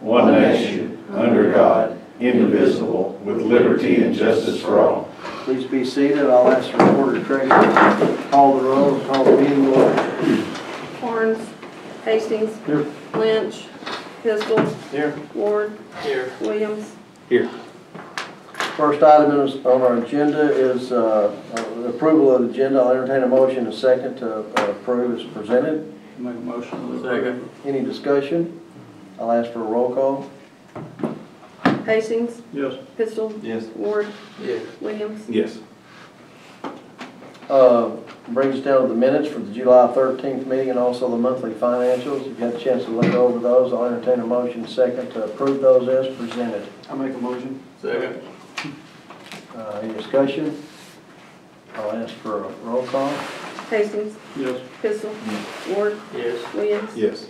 one nation, under God, indivisible, with liberty and justice for all. Please be seated. I'll ask the recorder treasurer to call the roll and call the meeting order. Barnes, Hastings, Here. Lynch, Pistol, Here. Ward, Here. Williams. Here. First item on our agenda is the approval of the agenda. I'll entertain a motion and a second to approve as presented. Make a motion. Second. Any discussion? I'll ask for a roll call. Hastings, Yes. Pistol, Yes. Ward, Yes. Williams. Yes. Brings us down to the minutes for the July 13th meeting and also the monthly financials. If you had a chance to look over those, I'll entertain a motion second to approve those as presented. I'll make a motion. Second. Any discussion? I'll ask for a roll call. Hastings, Yes. Pistol, Ward, Yes. Williams. Yes.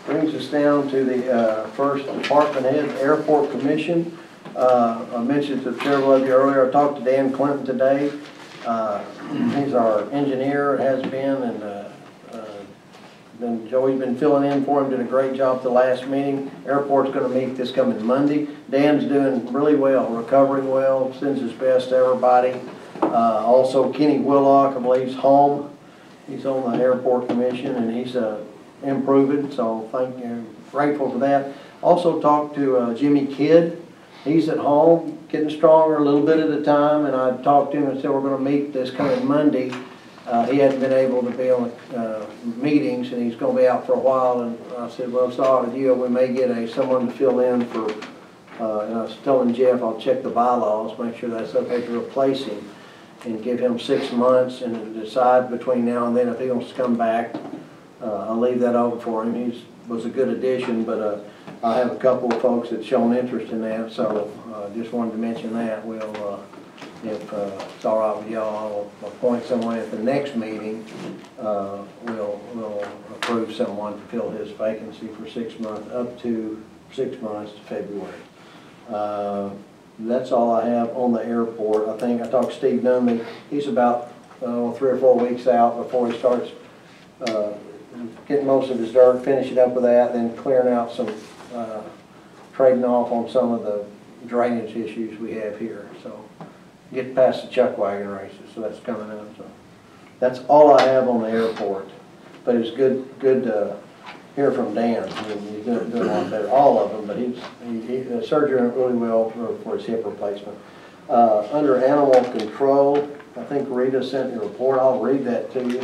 Brings us down to the first department head, Airport Commission. I mentioned to several of you earlier, I talked to Dan Clinton today. He's our engineer, has been, and Joey's been filling in for him, did a great job at the last meeting. Airport's going to meet this coming Monday. Dan's doing really well, recovering well, sends his best to everybody. Also, Kenny Willock, I believe, is home. He's on the Airport Commission, and he's improving, so thank you, grateful for that. Also talked to Jimmy Kidd. He's at home, getting stronger a little bit at a time, and I talked to him and said we're going to meet this coming Monday. He hadn't been able to be on meetings, and he's going to be out for a while, and I said, well, it's all deal. We may get someone to fill in for, and I was telling Jeff I'll check the bylaws, make sure that's okay to replace him, and give him 6 months, and decide between now and then if he wants to come back. I'll leave that open for him. He was a good addition, but I have a couple of folks that shown interest in that, so just wanted to mention that. We'll, if it's all right with y'all, I'll appoint someone at the next meeting. We'll approve someone to fill his vacancy for 6 months, up to 6 months to February. That's all I have on the airport. I think I talked to Steve Nunley. He's about 3 or 4 weeks out before he starts getting most of his dirt, finishing up with that, then clearing out some, trading off on some of the drainage issues we have here. So get past the chuck wagon races, so that's coming up. So that's all I have on the airport. But it's good to hear from Dan. I mean, he's doing a lot better, all of them, but he's surgery went really well for his hip replacement. Under animal control, I think Rita sent me a report. I'll read that to you.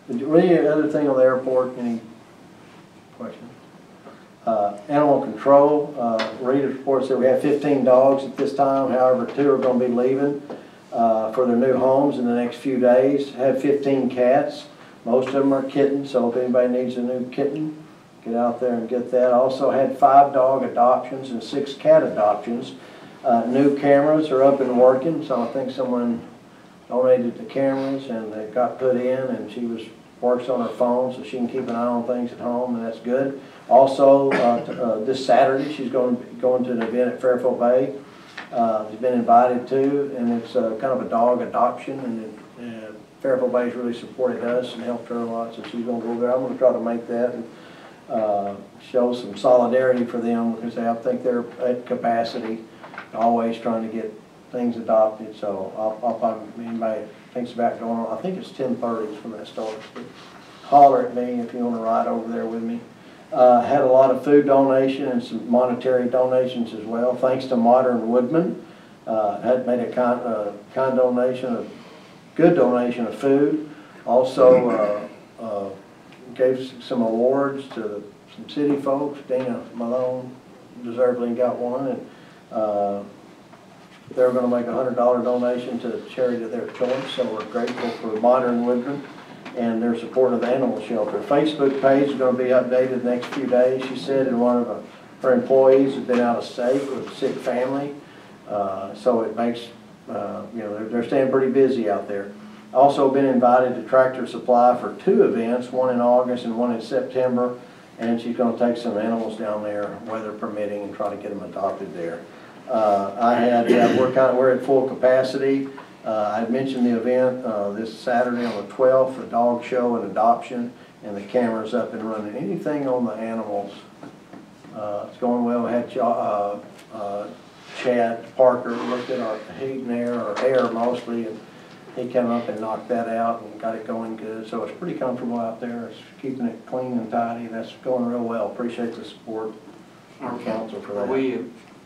Any other thing on the airport? Any questions? Animal control, Rita's report said we have 15 dogs at this time. However, 2 are going to be leaving for their new homes in the next few days. Have 15 cats. Most of them are kittens, so if anybody needs a new kitten, get out there and get that. Also had 5 dog adoptions and 6 cat adoptions. New cameras are up and working, so I think someone donated the cameras and they got put in, and she works on her phone so she can keep an eye on things at home, and that's good. Also, this Saturday she's going to an event at Fairfield Bay. She's been invited to, and it's kind of a dog adoption, and Fairfield Bay's really supported us and helped her a lot, so she's going to go there. I'm going to try to make that and show some solidarity for them, because I think they're at capacity, always trying to get things adopted. So I'll probably, anybody thinks about going on, I think it's 10:30 from that start. Holler at me if you want to ride over there with me. Had a lot of food donation and some monetary donations as well, thanks to Modern Woodman. Had made a kind donation, a good donation of food. Also gave some awards to some city folks. Dana Malone deservedly got one, and they're going to make a $100 donation to a charity of their choice, so we're grateful for Modern Woodman and their support of the animal shelter. Facebook page is going to be updated the next few days. She said, and one of her employees has been out of state with a sick family, so it makes, they're staying pretty busy out there. Also been invited to Tractor Supply for 2 events, one in August and one in September, and she's going to take some animals down there, weather permitting, and try to get them adopted there. We're at full capacity. I mentioned the event this Saturday on the 12th, a dog show and adoption and the camera's up and running. Anything on the animals, it's going well. We had Chad Parker looked at our heat and air, or air mostly, and he came up and knocked that out and got it going good. So it's pretty comfortable out there. It's keeping it clean and tidy. That's going real well. Appreciate the support from council for Are that. we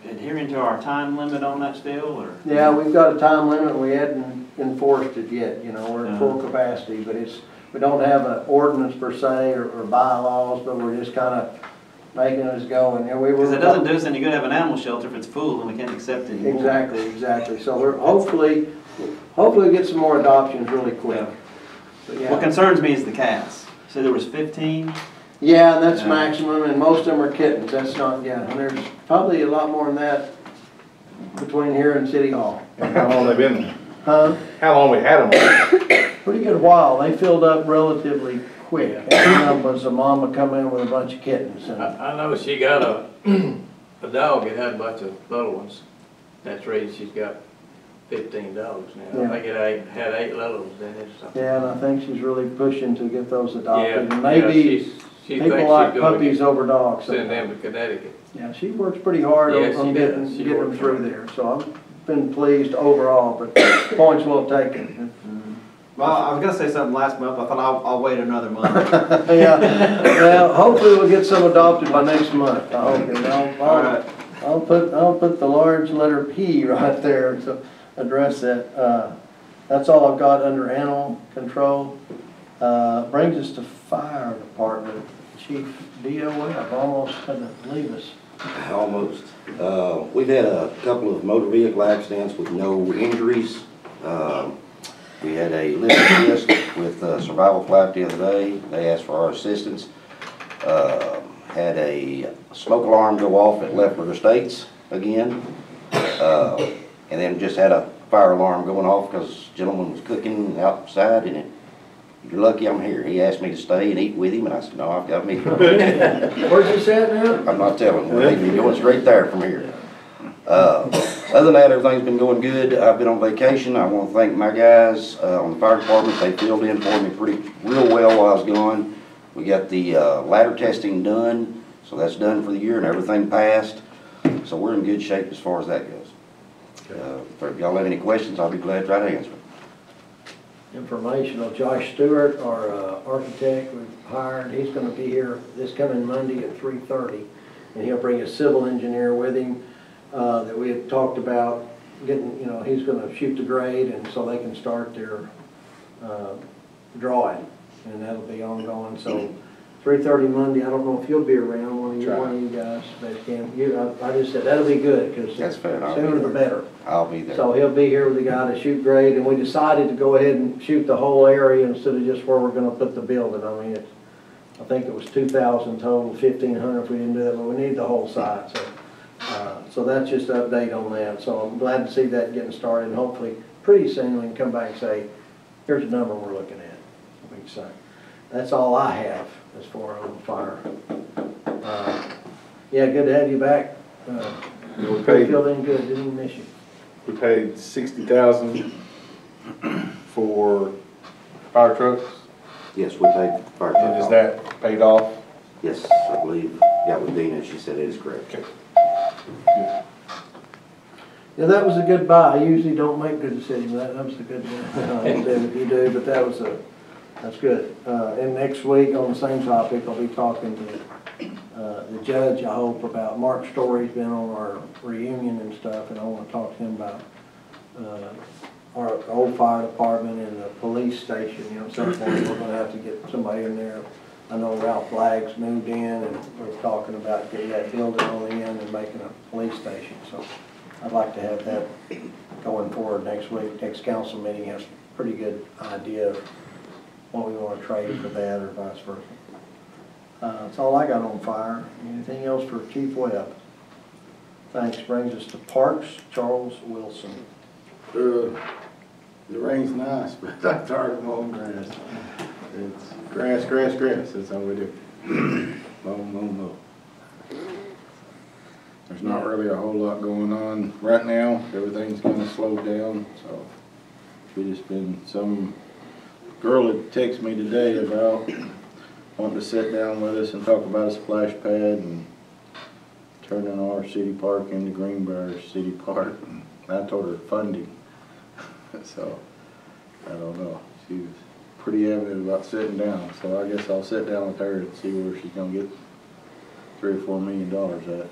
adhering to our time limit on that still, or? Yeah, we've got a time limit. We hadn't enforced it yet. You know, we're at full capacity, but we don't have an ordinance per se or bylaws, but we're just kind of making us go. And we were. Because it doesn't do us any good to have an animal shelter if it's full and we can't accept it anymore. Exactly. So we're hopefully get some more adoptions really quick. But yeah. What concerns me is the cats. So there was 15. Yeah, and that's Yeah. maximum, and most of them are kittens. That's not, yeah, and there's probably a lot more than that between here and City Hall. And how long they been there? Huh? How long we had them? Pretty good while. They filled up relatively quick. And one of them was a mama come in with a bunch of kittens. And I know she got a dog that had a bunch of little ones. That's raised, she's got 15 dogs now. Yeah. I think it had 8 little ones in it. So. yeah, and I think she's really pushing to get those adopted. And Yeah, maybe she people thinks like she's gonna puppies over dogs. send them to Connecticut. Yeah, she works pretty hard Yeah, on she getting does. She them works through hard. there. So I've been pleased overall, but points well taken. Well, I was gonna say something last month. I thought I'll wait another month. Yeah, well, hopefully we'll get some adopted by next month. I hope. And All right. I'll put the large letter P right there to address that. That's all I've got under animal control. Brings us to fire department. Chief Dio Webb almost had to leave us. Almost. We've had a couple of motor vehicle accidents with no injuries. We had a lift assist with survival flight the other day. They asked for our assistance. Had a smoke alarm go off at Lefler Estates again. And then just had a fire alarm going off because a gentleman was cooking outside, and you're lucky I'm here. He asked me to stay and eat with him, and I said, no, I've got me. Where's he at now? I'm not telling. We're leaving, going straight there from here. Other than that, everything's been going good. I've been on vacation. I want to thank my guys on the fire department. They filled in for me real well while I was gone. We got the ladder testing done, so that's done for the year, and everything passed. So we're in good shape as far as that goes. If y'all have any questions, I'll be glad to try to answer them. Informational. Josh Stewart, our architect we've hired, he's going to be here this coming Monday at 3:30, and he'll bring a civil engineer with him that we had talked about getting. You know, he's going to shoot the grade, and so they can start their drawing, and that'll be ongoing. So 3:30 Monday. I don't know if you'll be around, one of you guys, but I just said that'll be good because That's fair. I'll be sooner the there. better. I'll be there. So he'll be here with the guy to shoot grade, and we decided to go ahead and shoot the whole area instead of just where we're gonna put the building. I mean, I think it was 2,000 total, 1,500 if we didn't do that, but we need the whole site, so. So that's just an update on that. So I'm glad to see that getting started, and hopefully pretty soon we can come back and say, here's the number we're looking at. We can say. That's all I have as far as fire. Yeah, good to have you back. We paid Feeling good, didn't even miss you. $60,000 for fire trucks. Yes, we paid fire truck. And is that paid off? Yes, I believe. Yeah, with Dina, she said it is correct. Okay. Yeah, that was a good buy. I usually don't make good decisions. That was a good one. You do, but that's good. And next week on the same topic, I'll be talking to the judge, I hope, about Mark Story's been on our reunion and stuff, and I want to talk to him about our old fire department and the police station. You know, at some point we're going to have to get somebody in there. I know Ralph Blagg's moved in, and we're talking about getting that building on the end and making a police station. So I'd like to have that going forward next week. Next council meeting has a pretty good idea of what we want to trade for that or vice versa. That's all I got on fire. Anything else for Chief Webb? Thanks. Brings us to Parks, Charles Wilson. The rain's nice, but I'm tired of mowing grass. It's grass, grass, grass. That's all we do. Mow. There's not really a whole lot going on right now. Everything's kind of slowed down, so we just been, some girl had texted me today about wanting to sit down with us and talk about a splash pad and turning our city park into Greenbrier City Park. And I told her funding. So, I don't know. She was pretty adamant about sitting down. So I guess I'll sit down with her and see where she's gonna get $3 or $4 million at.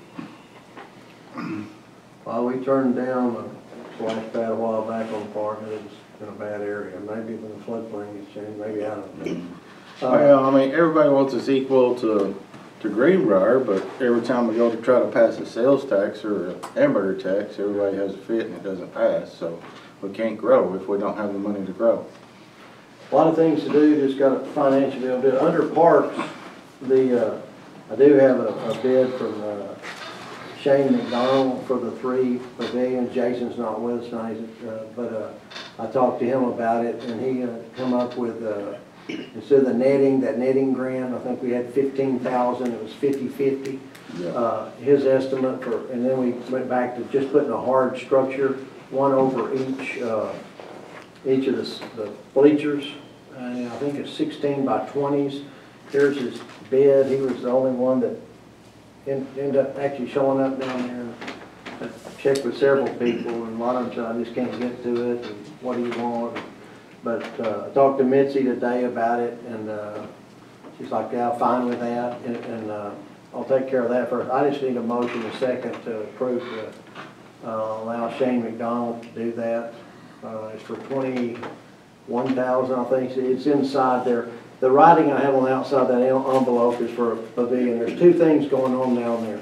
Well, we turned down a splash pad a while back on the park, and it was in a bad area. Maybe when the floodplain has changed, maybe, I don't know. Well, I mean, everybody wants us equal to Greenbrier, but every time we go to try to pass a sales tax or a hamburger tax, everybody has a fit and it doesn't pass. So we can't grow if we don't have the money to grow. A lot of things to do, just got to financially be able to do it. Under parks, I do have a bid from Shane McDonald for the 3 pavilions. Jason's not with us tonight, but I talked to him about it, and he come up with, instead of the netting, that netting grant, I think we had 15,000, it was 50/50. Yeah. His estimate for, and then we went back to just putting a hard structure, one over each of the bleachers, and I think it's 16 by 20s. Here's his bid. He was the only one that ended up actually showing up down there. I checked with several people, and a lot of them said, I just can't get to it, and what do you want? But I talked to Mitzi today about it, and she's like, yeah, fine with that, and I'll take care of that first. I just need a motion a second to approve to allow Shane McDonald to do that. It's for $21,000, I think. It's inside there. The writing I have on the outside of that envelope is for a pavilion. There's 2 things going on down there.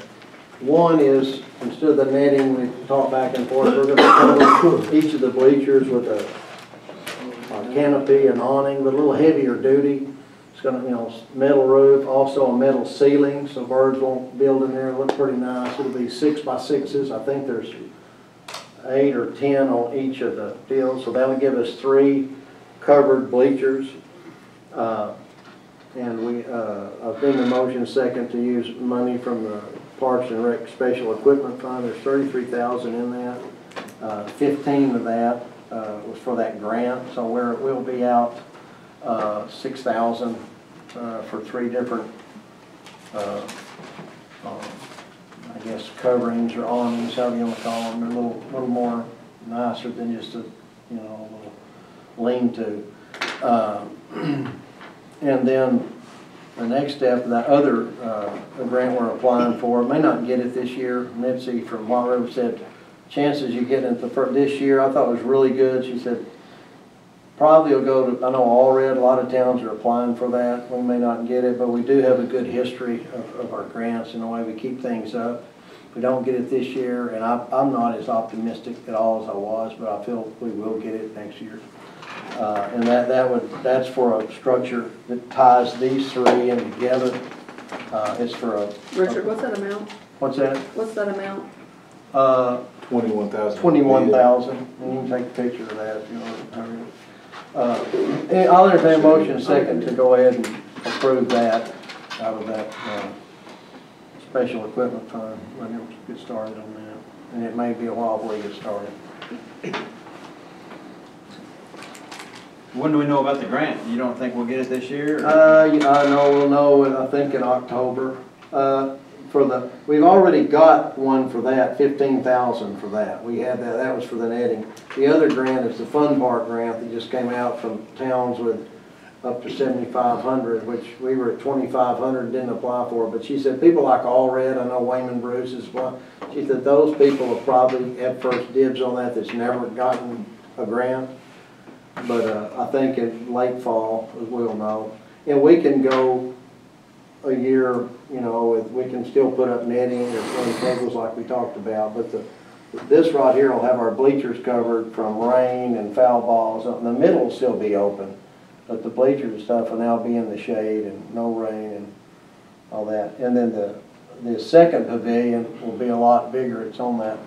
One is, instead of the netting, we talk back and forth, we're going to cover each of the bleachers with a canopy and awning, but a little heavier duty. It's going to, metal roof, also a metal ceiling, so birds won't build in there. It'll look pretty nice. It'll be 6 by 6s. I think there's 8 or 10 on each of the deals, so that'll give us 3 covered bleachers. And I've been the motion second to use money from the Parks and Rec Special Equipment Fund. There's $33,000 in that. 15 of that was for that grant, so we'll be out $6,000 for 3 different, I guess, coverings or awnings, however you want to call them. They're a little more nicer than just a little lean-to. And then the next step, that other grant we're applying for, may not get it this year. Mitzi from White River said, chances you get it this year, I thought was really good. She said, probably will go to, I know Allred, a lot of towns are applying for that. We may not get it, but we do have a good history of our grants and the way we keep things up. If we don't get it this year, and I'm not as optimistic at all as I was, but I feel we will get it next year. And that's for a structure that ties these 3 in together. It's for a... Richard, what's that amount? What's that? What's that amount? 21,000. 21,000. And you can take a picture of that if you want. I'll entertain a motion second to go ahead and approve that out of that special equipment fund. Let me get started on that. And it may be a while before we get started. When do we know about the grant? You don't think we'll get it this year? I know we'll know, I think in October. We've already got one for that, 15,000 for that. We had that. That was for the netting. The other grant is the Fun Park grant that just came out from towns with up to 7,500, which we were at 2,500, didn't apply for. But she said people like Allred, I know Wayman Bruce is one. She said those people will probably have first dibs on that that's never gotten a grant. But I think in late fall, we'll know. And we can go a year, we can still put up netting or swing tables like we talked about. But this right here will have our bleachers covered from rain and foul balls. The middle will still be open. But the bleachers and stuff will now be in the shade and no rain and all that. And then the second pavilion will be a lot bigger. It's on that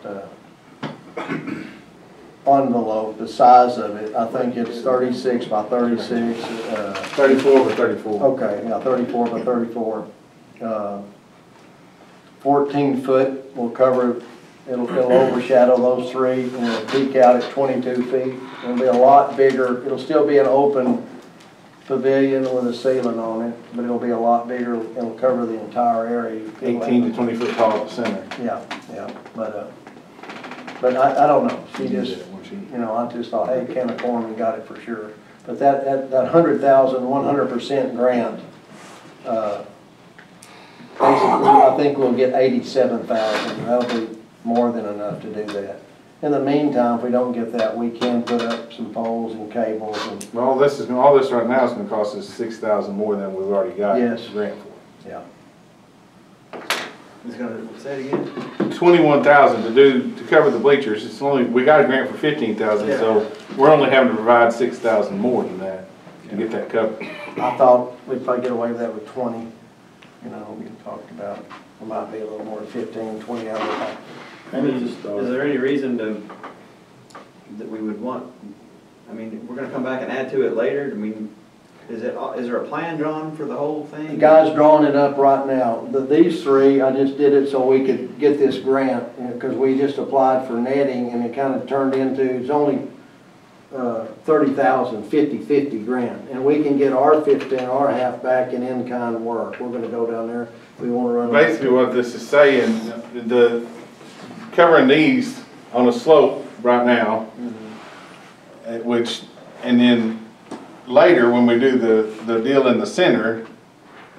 envelope, the size of it. I think it's 36 by 36. 34 by 34. Okay, yeah, 34 by 34. 14 foot will cover, it'll overshadow those 3, and it'll peak out at 22 feet. It'll be a lot bigger. It'll still be an open pavilion with a ceiling on it, but it'll be a lot bigger, it'll cover the entire area. 18 to 20 foot tall at the center. Yeah, but I don't know, she just, you know, I just thought, hey, Ken Corn, we got it for sure. But that 100,000, 100% grant, basically, I think we'll get 87,000, that'll be more than enough to do that. In the meantime, if we don't get that, we can put up some poles and cables and, Well, all this right now is gonna cost us 6,000 more than we've already got Yes. the grant for. yeah. He's gonna, say it again? 21,000 to cover the bleachers. It's only, we got a grant for 15,000, so we're only having to provide 6,000 more than that to get that covered. I thought we'd probably get away with that with 20, you know, we talked about, it might be a little more than 15, 20 out of that. I mean, is there any reason that we would want, I mean, we're gonna come back and add to it later? I mean, is there a plan drawn for the whole thing? The guy's drawing it up right now. These three, I just did it so we could get this grant, because we just applied for netting, and it kind of turned into, it's only 30,000, 50/50 grant, and we can get our 15, our half back in in-kind work. We're gonna go down there, we wanna run. Basically what this is saying, covering these on a slope right now, which, and then later when we do the deal in the center,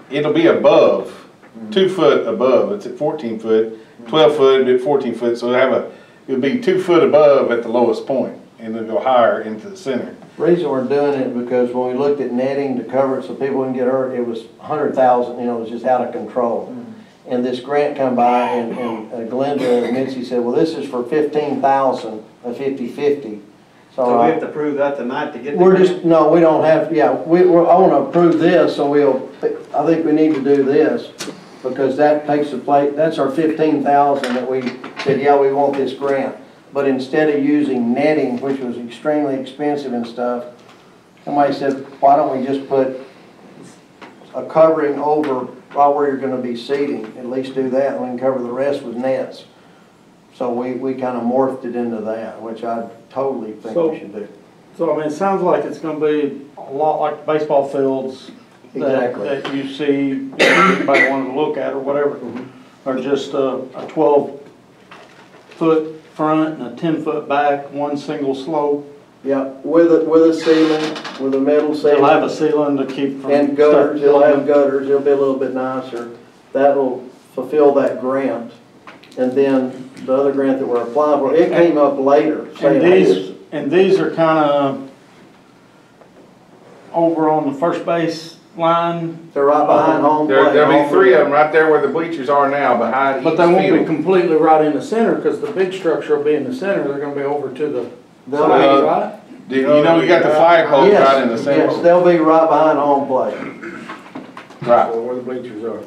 it'll be above, 2 foot above. It's at 14 foot, 12 foot, at 14 foot, so it'll be 2 foot above at the lowest point, and it'll go higher into the center. Reason we're doing it because when we looked at netting to cover it so people wouldn't get hurt, it was 100,000, you know, it was just out of control. And this grant come by and Glenda and Mitzi said, well, this is for 15,000, a 50/50. So we have to prove that tonight to get the We're grant? just, no, we don't have, yeah, I want to approve this, so I think we need to do this, because that takes the plate, that's our 15,000 that we said, yeah, we want this grant. But instead of using netting, which was extremely expensive and stuff, somebody said, why don't we just put a covering over right where you're going to be seating, at least do that, and we can cover the rest with nets. So we kind of morphed it into that, which I totally think we should do. So, I mean, it sounds like it's gonna be a lot like baseball fields Exactly. that you see, anybody wanted to look at or whatever, or just a 12-foot front and a 10-foot back, one single slope. Yeah, with a ceiling, with a metal ceiling. They'll have a ceiling to keep from. And gutters, stuff it'll have building. gutters, it'll be a little bit nicer. That'll fulfill that grant. And then the other grant that we're applying for, it came up later. And these are kinda over on the first base line. They're right behind home plate. There'll be 3 of them right there where the bleachers are now, behind each But they won't be field. completely right in the center, because the big structure will be in the center, they're gonna be over to the They'll side, be- right? You know, you got the flagpole Yes, right in the yes, center. they'll be right behind home plate. Right. Where the bleachers are.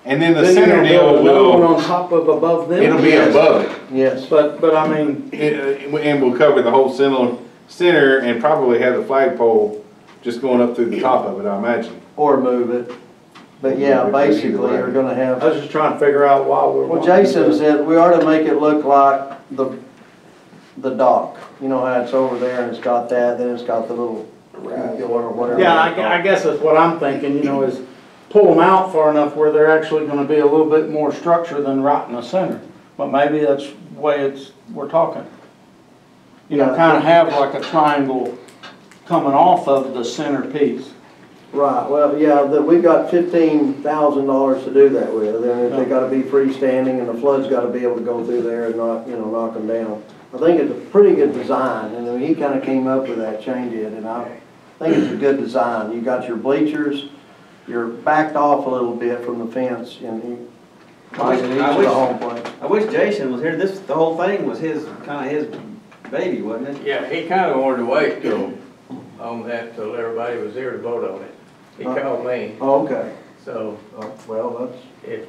And then the Then you're center gonna deal build another one will, on top of above them? it'll be Yes. above it. Yes. But I mean, And we'll cover the whole center and probably have the flagpole just going up through the top of it, I imagine. Or move it. But yeah, basically, we're gonna I have, was just trying to figure out why we're. well, Jason said we ought to make it look like the dock. You know how it's over there and it's got that, then it's got the little, or whatever. Yeah, I guess that's what I'm thinking, you know, is pull them out far enough where they're actually gonna be a little bit more structure than right in the center. But maybe that's the way we're talking. You know, Yeah. kinda have like a triangle coming off of the center piece. Right, well, yeah, we got $15,000 to do that with, and they gotta be freestanding, and the flood's gotta be able to go through there and not, you know, knock them down. I think it's a pretty good design, and then he kinda came up with that, Shane did, and I think it's a good design. You got your bleachers, you're backed off a little bit from the fence, and you, I each wish- of the home plate. I wish Jason was here. The whole thing was kinda his baby, wasn't it? Yeah, he kinda wanted to wait on that till everybody was here to vote on it. He called me, Oh, okay. so, Well, that's,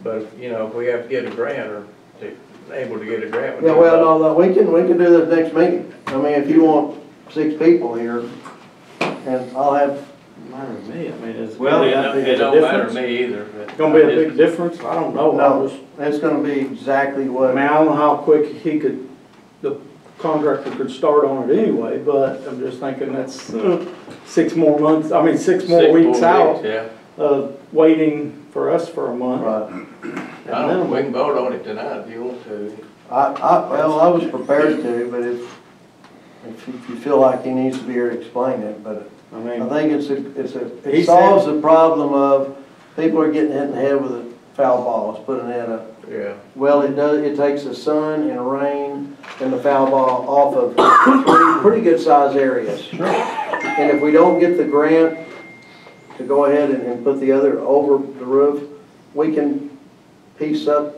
but, you know, if we have to get a grant or able to get a grant. yeah, well, no, we can do that next meeting. I mean, if you want 6 people here, and I'll have, Matter to me, I mean, is. Well, It that big a don't matter to difference? me either. but Gonna be a I just- big difference? I don't know. no, it's gonna be exactly I what. mean, I don't know how quick he could, contractor could start on it anyway, but I'm just thinking that's 6 more months, I mean, 6 more weeks out Yeah, of waiting for us for a month. Right. I don't, we can vote on it tonight if you want to. Well, I was prepared to, but if you feel like he needs to be here to explain it, but I I mean, think He it solves the problem of people are getting hit in the head with a foul ball, it's putting in a, Yeah. well, it takes the sun and rain and the foul ball off of pretty good sized areas. And if we don't get the grant to go ahead and put the other over the roof, we can piece up,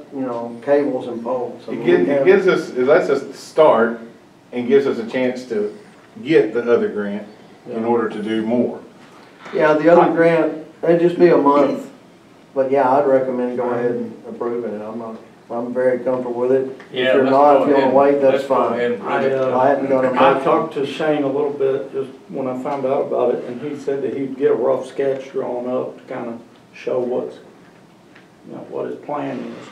cables and poles. So It gives us, it lets us start and gives us a chance to get the other grant in order to do more. Yeah, the other grant, it'd just be a month, but yeah, I'd recommend go ahead and approving it. I'm very comfortable with it. If you're not, if you wanna wait, that's fine. I hadn't got a I motion. talked to Shane a little bit just when I found out about it, and he said that he'd get a rough sketch drawn up to kind of show what his plan is.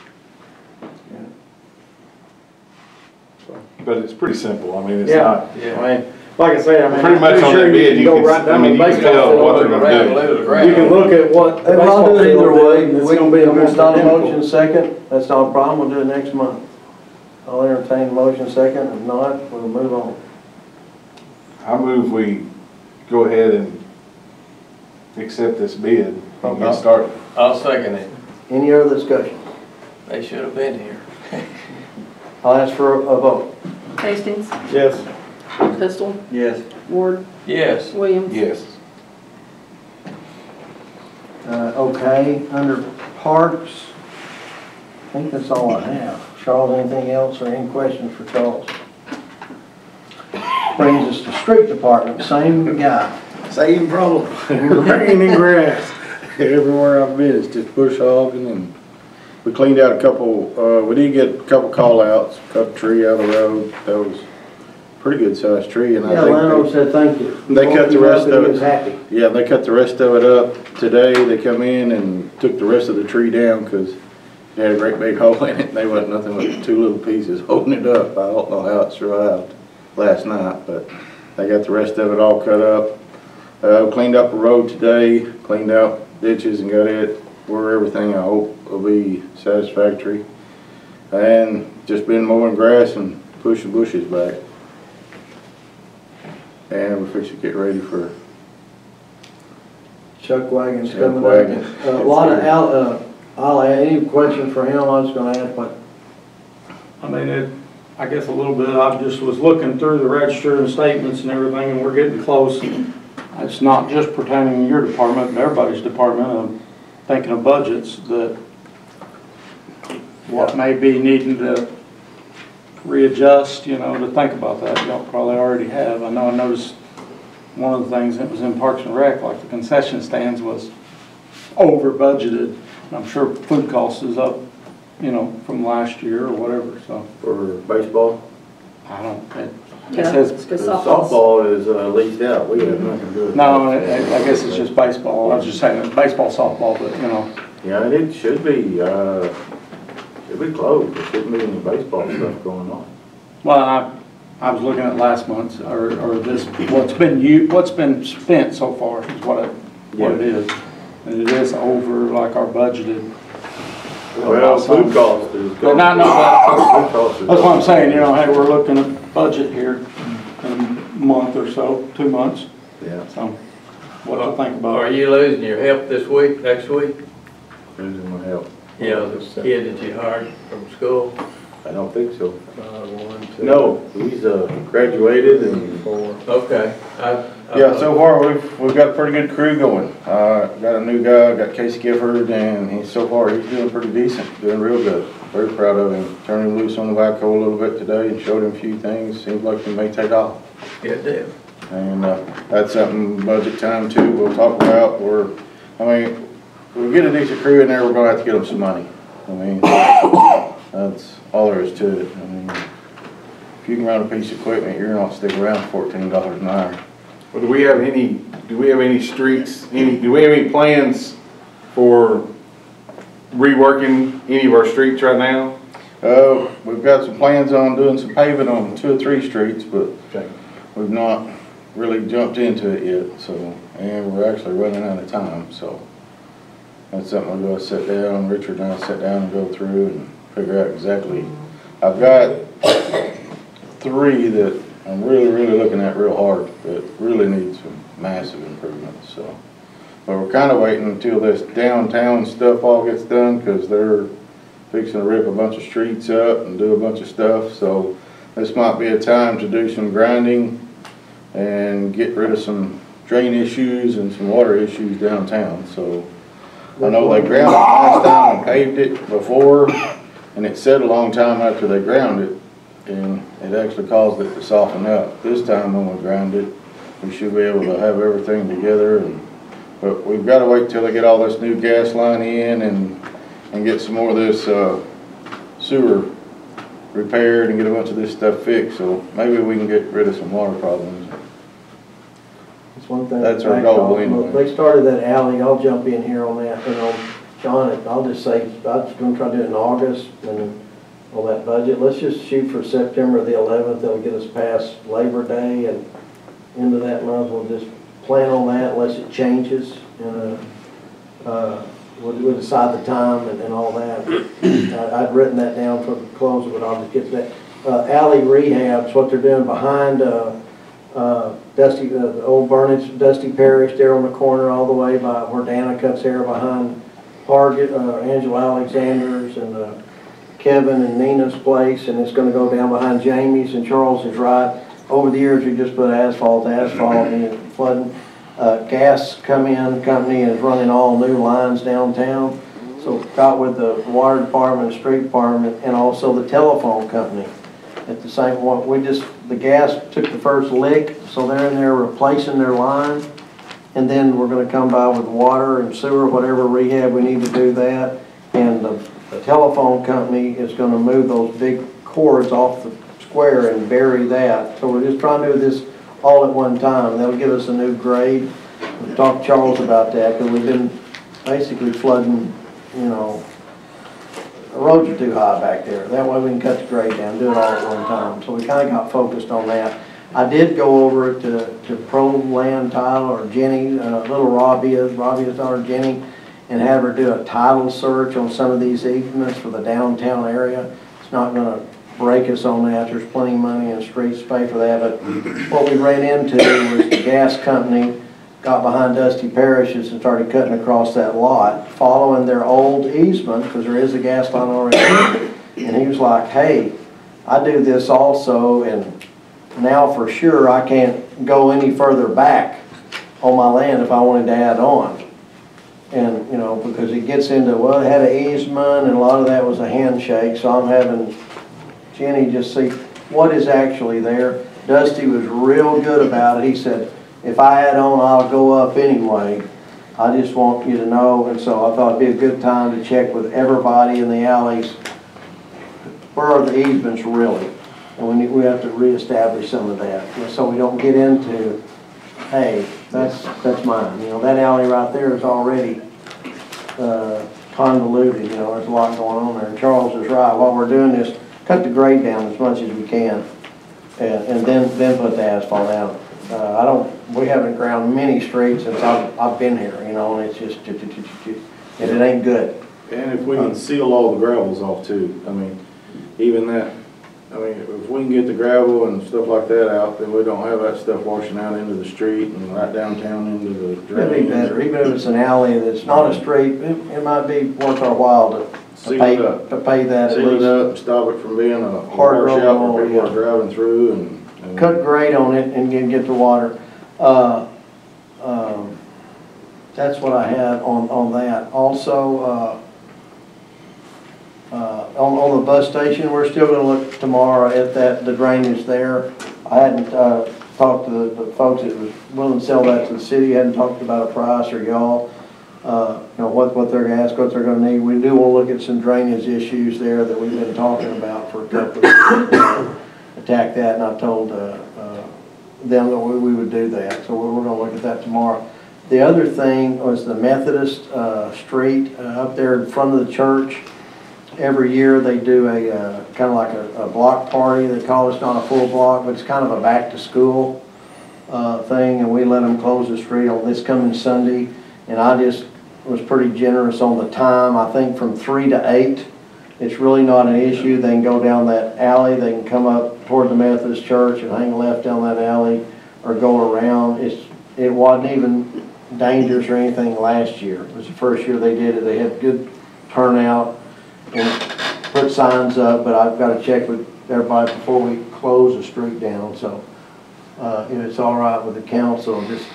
But it's pretty simple, I mean, it's Yeah, not, I mean, like I say, I mean. pretty much I'm on sure that bid, can you go can, right I down mean, to you can baseball tell field. what they're gonna do. You can look at what the Hey, well, I'll baseball do it either field way. did, and it's We gonna be if almost it's not a identical. motion second, that's not a problem, we'll do it next month. I'll entertain a motion second, if not, we'll move on. I move we go ahead and accept this bid and Okay. get started. I'll second it. Any other discussion? They should have been here. I'll ask for a vote. Hastings, Yes. Pistol, Yes. Ward, Yes. Williams. Yes. Okay, under parks, I think that's all I have. Charles, anything else or any questions for Charles? Brings us to street department, same guy. Same problem. Rain and grass. Everywhere I've been, it's just bush hogging, and we cleaned out a couple, we did get a couple call outs, cut a tree out of the road. That was a pretty good sized tree, and Yeah, I Lano think said thank you. they cut the rest of He it. was happy. yeah, they cut the rest of it up today. They come in and took the rest of the tree down because it had a great big hole in it, and they wasn't nothing but 2 little pieces holding it up. I don't know how it survived last night, but they got the rest of it all cut up. Cleaned up the road today, cleaned out ditches and got it where everything I hope will be satisfactory. And just been mowing grass and pushing bushes back. And we're fixing to get ready for Chuck Wagon's Chuck coming Wagon. up. A lot of, I'll add, any question for him, I was gonna add, but I mean, I guess a little bit, I just was looking through the register and statements and everything, and we're getting close. It's not just pertaining to your department, but everybody's department, I'm thinking of budgets, that what may be needing to readjust, to think about that. Y'all probably already have. I know I noticed one of the things that was in Parks and Rec, like the concession stands was over budgeted. I'm sure food costs is up, from last year or whatever, so. For baseball? I don't, it Yeah, says, it's 'cause Softball is leased out, we have nothing to do with that. no, I guess it's just baseball. I was just saying, baseball, softball, but, Yeah, and it should be closed, there shouldn't be any baseball stuff going on. well, I was looking at last month's, or this, what's been spent so far is what it is. And it is over like our budgeted. Well, food cost is. But not, Food cost is- that's what I'm saying, hey, we're looking at budget here in a month or so, 2 months, Yeah, so what to think Are about. you losing your help this week, next week? losing my help. Yeah, the kid that you hired from school? I don't think so. 1, 2, No, he's graduated and 4. Okay. Yeah, so far we've got a pretty good crew going. Got a new guy, got Casey Gifford, and he's doing pretty decent, doing real good. Very proud of him. Turned him loose on the backhoe a little bit today and showed him a few things. Seems like he may take off. Good deal. And that's something budget time too. We'll talk about. We get a decent crew in there. We're gonna have to get them some money. That's all there is to it. If you can run a piece of equipment, you're not sticking around for $14 an hour. Well, do we have any streets, do we have any plans for reworking any of our streets right now? We've got some plans on doing some paving on 2 or 3 streets, but Okay. we've not really jumped into it yet, so, and we're actually running out of time, so. That's something we're gonna sit down, Richard and I sit down and go through and figure out exactly. I've got 3 that I'm really looking at real hard, that really need some massive improvements, so. But we're kinda waiting until this downtown stuff all gets done, cause they're fixing to rip a bunch of streets up and do a bunch of stuff, so this might be a time to do some grinding and get rid of some drain issues and some water issues downtown, so. I know they ground it last time and paved it before, and it set a long time after they ground it, and it actually caused it to soften up. This time when we ground it, we should be able to have everything together, but we've got to wait till they get all this new gas line in and get some more of this sewer repaired and get a bunch of this stuff fixed, so maybe we can get rid of some water problems. That's one thing. That's our goal anyway. They started that alley, I'll jump in here on that, John, I'll just say, I was gonna try to do it in August, and on that budget, let's just shoot for September the 11th, that'll get us past Labor Day, and into that month, we'll just plan on that unless it changes, and, we'll decide the time and all that. I'd written that down for the close, but I'll just get to that. Alley rehabs, what they're doing behind, Dusty, the old Burnage, Dusty Parish there on the corner all the way by where Dana cuts hair behind Target, Angela Alexander's and Kevin and Nina's place, and it's going to go down behind Jamie's, and Charles is right. Over the years, we just put asphalt, and it's flooding. Gas company is running all new lines downtown. So got with the water department, street department, and also the telephone company. At the same one, the gas took the first lick, so they're in there replacing their line. And then we're gonna come by with water and sewer, whatever rehab we need to do that. And the telephone company is gonna move those big cords off the square and bury that. So we're just trying to do this all at one time. That'll give us a new grade. We've talked to Charles about that, because we've been basically flooding, the roads are too high back there. That way we can cut the grade down, do it all at one time. So we kind of got focused on that. I did go over to Pro Land Title, or Jenny, little Rabbia's daughter Jenny, and have her do a title search on some of these easements for the downtown area. It's not going to break us on that. There's plenty of money in streets to pay for that. But what we ran into was the gas company got behind Dusty Parishes and started cutting across that lot, following their old easement, because there is a gas line already. And he was like, hey, I do this also, and now for sure I can't go any further back on my land if I wanted to add on. And, because it gets into, well, it had an easement, and a lot of that was a handshake, so I'm having Jenny just see what is actually there. Dusty was real good about it. He said, if I add on, I'll go up anyway. I just want you to know. And so I thought it'd be a good time to check with everybody in the alleys. Where are the easements really? And we have to reestablish some of that. So we don't get into, hey, that's mine. That alley right there is already convoluted. There's a lot going on there. And Charles is right. While we're doing this, cut the grade down as much as we can, and then put the asphalt down. We haven't ground many streets since I've been here, and it's just, and it ain't good. And if we can seal all the gravels off too, even that, if we can get the gravel and stuff like that out, then we don't have that stuff washing out into the street and right downtown into the drain. It'd be better, even if it's an alley that's not a street, it might be worth our while to pay that at least. Seal it up and stop it from being a Hard road washout where people yeah. are driving through and Cut grade on it and get the water. That's what I had on that. Also, on the bus station, we're still going to look tomorrow at the drainage there. I hadn't talked to the folks that was willing to sell that to the city. Hadn't talked about a price or y'all. What they're going to ask, what they're going to need. We do want to look at some drainage issues there that we've been talking about for a couple of years. Attack that, and I told them that we would do that. So we're going to look at that tomorrow. The other thing was the Methodist street up there in front of the church. every year they do a, kind of like a block party. They call it, it's not a full block, but it's kind of a back to school thing, and we let them close the street on this coming Sunday. And I just was pretty generous on the time. I think from 3 to 8, it's really not an issue. They can go down that alley, they can come up toward the Methodist church and hang left down that alley or go around. It wasn't even dangerous or anything last year. It was the first year they did it. They had good turnout and put signs up, but I've got to check with everybody before we close the street down. So if it's all right with the council, just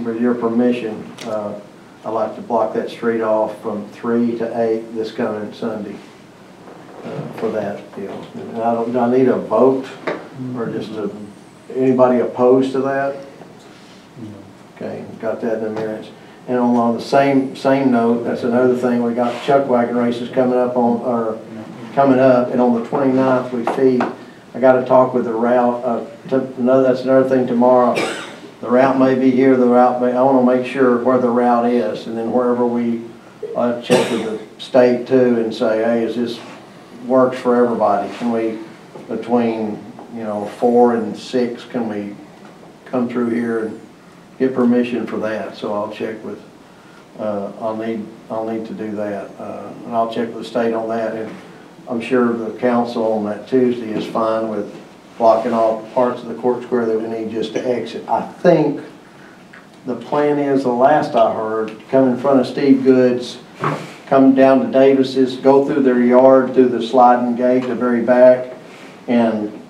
with your permission, I'd like to block that street off from 3 to 8 this coming Sunday for that deal. And do I need a vote or just anybody opposed to that? Okay, got that in the minutes. And on the same note, that's another thing, we got chuck wagon races coming up, and on the 29th we feed. I got to talk with the route. That's another thing tomorrow. The route may be here. I want to make sure where the route is, and then wherever we check with the state too, and say, hey, is this works for everybody? Can we, between 4 and 6, can we come through here and get permission for that? So I'll check with. I'll need to do that, and I'll check with the state on that. And I'm sure the council on that Tuesday is fine with blocking off parts of the court square that we need just to exit. I think the plan is, the last I heard, come in front of Steve Goods, come down to Davis's, go through their yard, through the sliding gate, the very back, and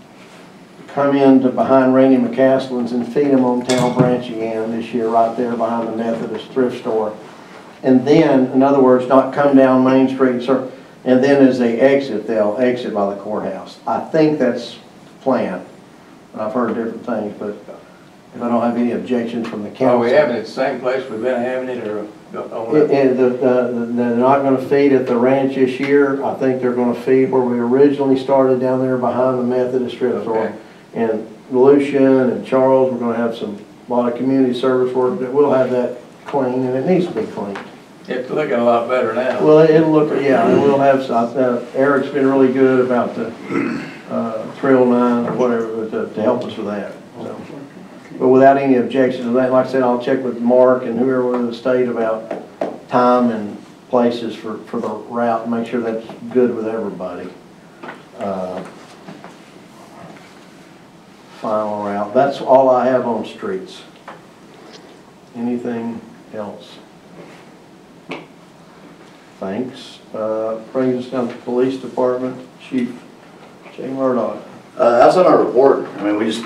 come in to behind Randy McCaslin's and feed them on Town Branch again this year, right there behind the Methodist thrift store. And then, in other words, not come down Main Street, and then as they exit, they'll exit by the courthouse. I think that's the plan. I've heard different things, but if I don't have any objections from the council. Are we having it the same place we've been having it, or? They're not going to feed at the ranch this year. I think they're going to feed where we originally started, down there behind the Methodist thrift store. Okay. And Lucian and Charles, we're going to have a lot of community service work, that we'll have that clean, and it needs to be cleaned. It's looking a lot better now. Well, it'll look, yeah, and we'll have, Eric's been really good about the 309 or whatever to help us with that. So. But without any objections to that, like I said, I'll check with Mark and whoever in the state about time and places for the route and make sure that's good with everybody. Final route. That's all I have on streets. Anything else? Thanks. Brings us down to the police department. Chief Jay Murdoch. That's on our report. I mean, it's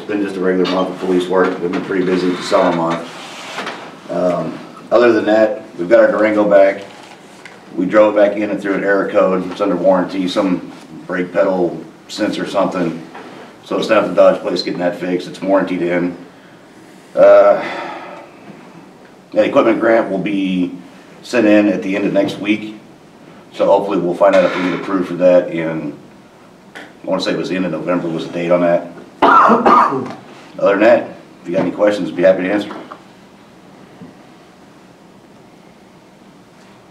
been just a regular month of police work. We've been pretty busy with the summer month. Other than that, we've got our Durango back. We drove back in and threw an error code. It's under warranty, some brake pedal sensor something. So it's down at the Dodge place getting that fixed. It's warranted in. That equipment grant will be sent in at the end of next week. So hopefully we'll find out if we get approved for that in, I want to say it was the end of November was the date on that. Other than that, if you got any questions, I'd be happy to answer.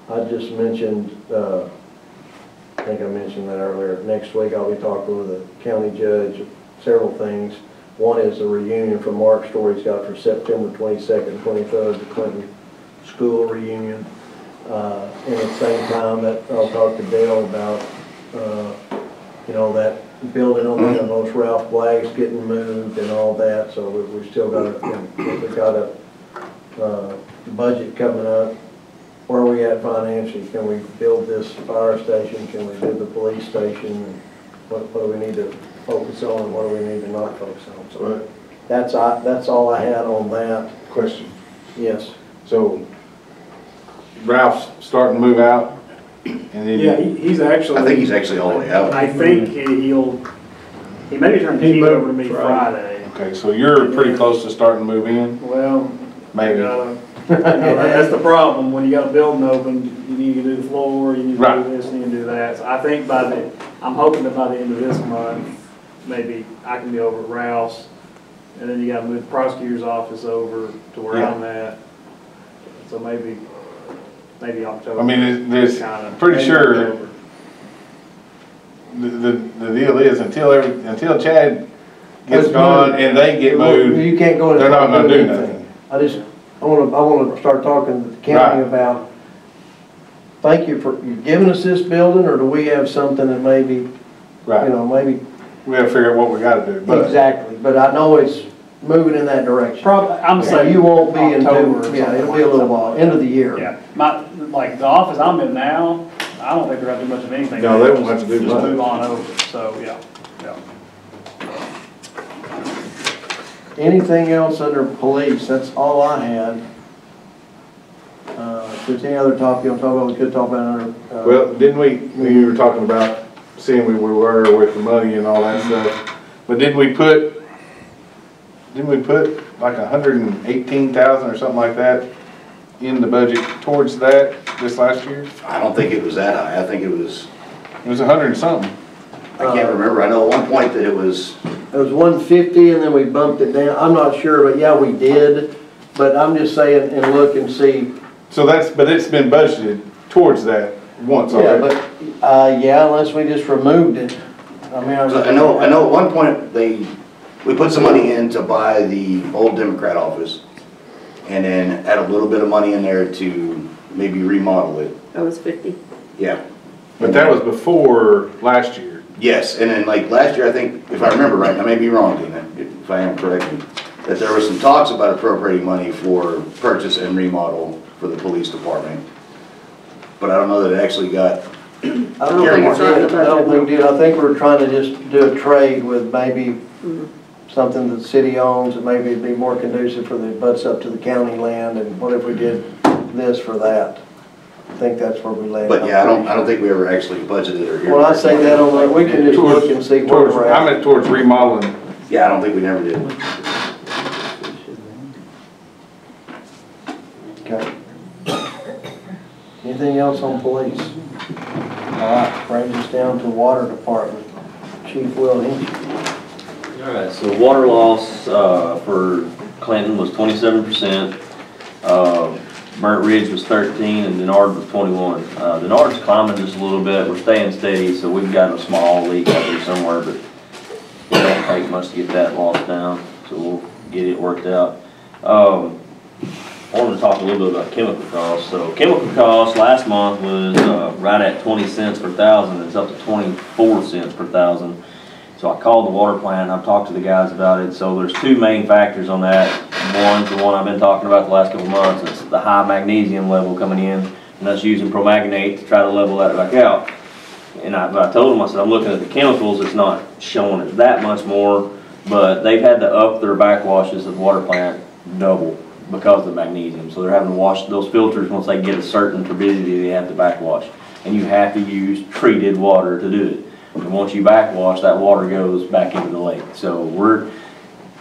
I just mentioned, I think I mentioned that earlier. Next week I'll be talking with the county judge, several things. One is the reunion from Mark's story he's got for September 22nd, 23rd, the Clinton School reunion. And at the same time, that I'll talk to Dale about, that building on the most Ralph Black's getting moved and all that. So we've still got we've got a budget coming up. Where are we at financially? Can we build this fire station? Can we do the police station? What do we need to focus on and what do we need to not focus on? So Right. that's all I had on that. Question. Yes. So Ralph's starting to move out, and then Yeah, he's actually. I think he's actually all the way out. I think he maybe turned the key over to me Friday. Okay, so you're pretty close to starting to move in, Well, maybe. that's the problem. When you got a building open, you need to do the floor, you need to Right. do this, you need to do that. So I think I'm hoping that by the end of this month, maybe I can be over at Rouse, and then you got to move the prosecutor's office over to where Yeah. I'm at. So maybe October. I mean, there's Kinda, pretty maybe sure October. the deal is until Chad gets gone and they get moved, You can't go in they're and not start gonna doing do anything. I wanna start talking to the county Right. about, thank you for, you giving us this building, or do we have something that maybe, you right, know, maybe, we gotta figure out what we gotta do, but. exactly, but I know it's moving in that direction. Probably, I'm So saying. you won't be October or until, yeah, something it'll be a little while, end of the year. Yeah, like the office I'm in now, I don't think they're gonna do much of anything. No, they won't have to do Just much. move on over, so, yeah. Anything else under police? That's all I had. If there's any other topic you want to talk about, we could talk about under. Well, didn't you were talking about seeing where we were with the money and all that stuff, but didn't we put like 118,000 or something like that in the budget towards that this last year? I don't think it was that high. I think it was, It was 100 and something. I can't remember. I know at one point that it was, It was 150 and then we bumped it down. I'm not sure, but yeah, we did. But I'm just saying, and look and see. So but it's been budgeted towards that once Yeah, already. but, yeah, unless we just removed it. I mean, I know at one point we put some money in to buy the old Democrat office and then add a little bit of money in there to maybe remodel it. That was 50. Yeah. But that was before last year. Yes, and then like last year, I think, if I remember right, I may be wrong, Dina, if I am correct, that there was some talks about appropriating money for purchase and remodel for the police department. But I don't know that it actually got, I don't think it's right. I don't think we did. I think we're trying to just do a trade with maybe something that the city owns, and maybe it'd be more conducive for the butts up to the county land, and what if we did this for that? I think that's where we landed. but yeah, I don't think we ever actually budgeted or. When I say that, on that, we can just look and see where we're I at. meant towards remodeling. Yeah, I don't think we never did. Okay. Anything else on police? All right, brings us down to water department. Chief Will Hinchey. All right, so water loss for Clinton was 27%. Burnt Ridge was 13, and Denard was 21. Denard's climbing just a little bit. We're staying steady, so we've got a small leak out there somewhere, but it won't take much to get that loss down, so we'll get it worked out. I wanted to talk a little bit about chemical costs. So chemical costs last month was right at 20 cents per thousand. It's up to 24 cents per thousand. So I called the water plant. I've talked to the guys about it. So there's two main factors on that. One's the one I've been talking about the last couple of months. It's the high magnesium level coming in, and that's using promagnate to try to level that back out. And I told them, I said, I'm looking at the chemicals. It's not showing it that much more, but they've had to up their backwashes of the water plant double because of the magnesium. So they're having to wash those filters once they get a certain turbidity, they have to backwash. And you have to use treated water to do it. And once you backwash, that water goes back into the lake. So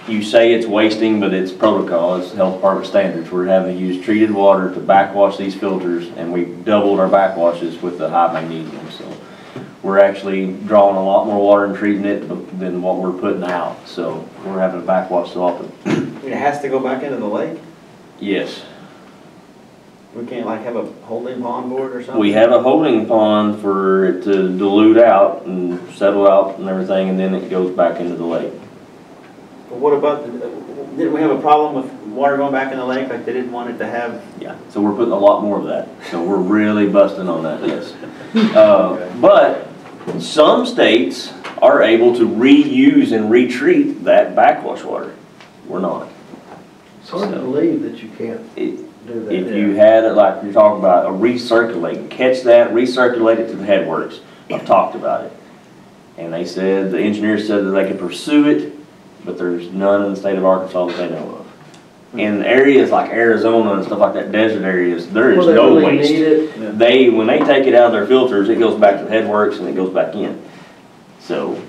you say it's wasting, but it's protocol, it's health department standards. We're having to use treated water to backwash these filters, and we've doubled our backwashes with the high magnesium. So we're actually drawing a lot more water and treating it than what we're putting out. So we're having to backwash so often. It has to go back into the lake? Yes. We can't like have a holding pond for it or something? We have a holding pond for it to dilute out and settle out and everything, and then it goes back into the lake. But what about, didn't we have a problem with water going back in the lake, like they didn't want it to have? Yeah, so we're putting a lot more of that. So we're really busting on that, yes. But some states are able to reuse and retreat that backwash water. We're not. It's hard to believe that you can't do that. If you had it, like you're talking about, a recirculate, catch that, recirculate it to the headworks. I've talked about it. And they said, the engineers said that they could pursue it, but there's none in the state of Arkansas that they know of. In areas like Arizona and stuff like that, desert areas, there is no waste. When they take it out of their filters, it goes back to the headworks and it goes back in. So,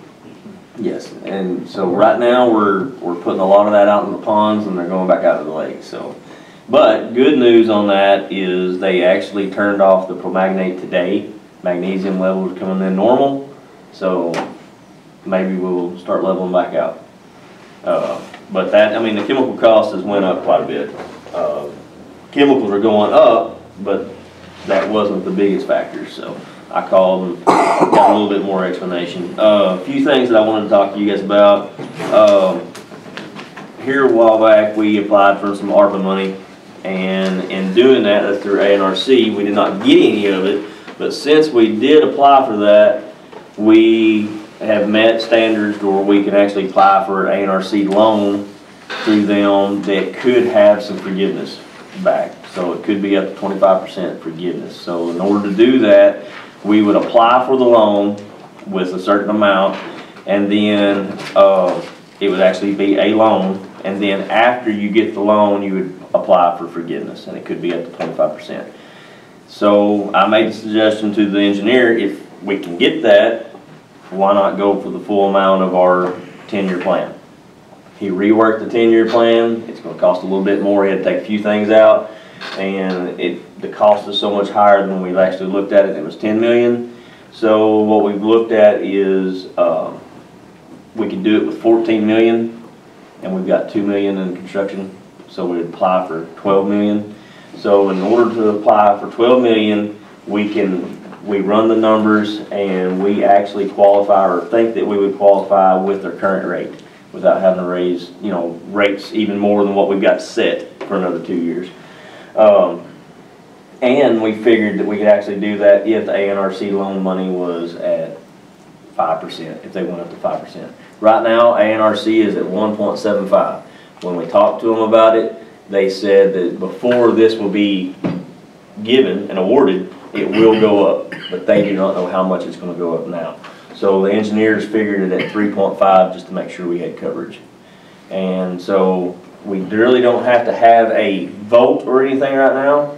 yes, and so right now we're putting a lot of that out in the ponds and they're going back out of the lake. So, but good news on that is they actually turned off the promagnate today. Magnesium levels are coming in normal, so maybe we'll start leveling back out. But that, I mean, the chemical cost has went up quite a bit. Chemicals are going up, but that wasn't the biggest factor. So I called and got a little bit more more explanation. A few things that I wanted to talk to you guys about. Here a while back, we applied for some ARPA money, and in doing that, that's through ANRC, we did not get any of it, but since we did apply for that, we have met standards where we can actually apply for an ANRC loan through them that could have some forgiveness back. So it could be up to 25% forgiveness. So in order to do that, we would apply for the loan with a certain amount, and then it would actually be a loan, and then after you get the loan, you would apply for forgiveness, and it could be up to 25%. So I made the suggestion to the engineer, if we can get that, why not go for the full amount of our 10-year plan? He reworked the 10-year plan. It's going to cost a little bit more. He had to take a few things out, and the cost is so much higher than we've actually looked at it. It was $10 million. So what we've looked at is we could do it with $14 million, and we've got $2 million in construction. So we'd apply for $12 million. So in order to apply for $12 million, we run the numbers, and we actually qualify, or think that we would qualify with their current rate without having to raise, rates even more than what we've got set for another 2 years. And we figured that we could actually do that if the ANRC loan money was at 5%, if they went up to 5%. Right now, ANRC is at 1.75. When we talked to them about it, they said that before this will be given and awarded, it will go up, but they do not know how much it's going to go up now. So the engineers figured it at 3.5 just to make sure we had coverage. And so we really don't have to have a vote or anything right now,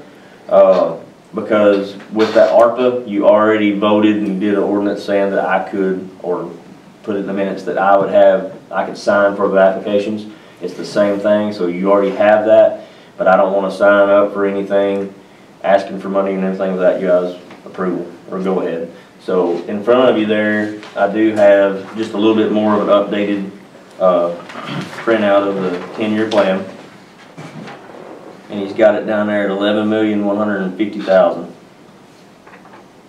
because with that ARPA, you already voted and did an ordinance saying that I could, or put it in the minutes that I could sign for the applications. It's the same thing, so you already have that, but I don't want to sign up for anything asking for money and everything without you guys' approval or go ahead. So in front of you there, I do have just a little bit more of an updated printout of the 10-year plan. And he's got it down there at $11,150,000.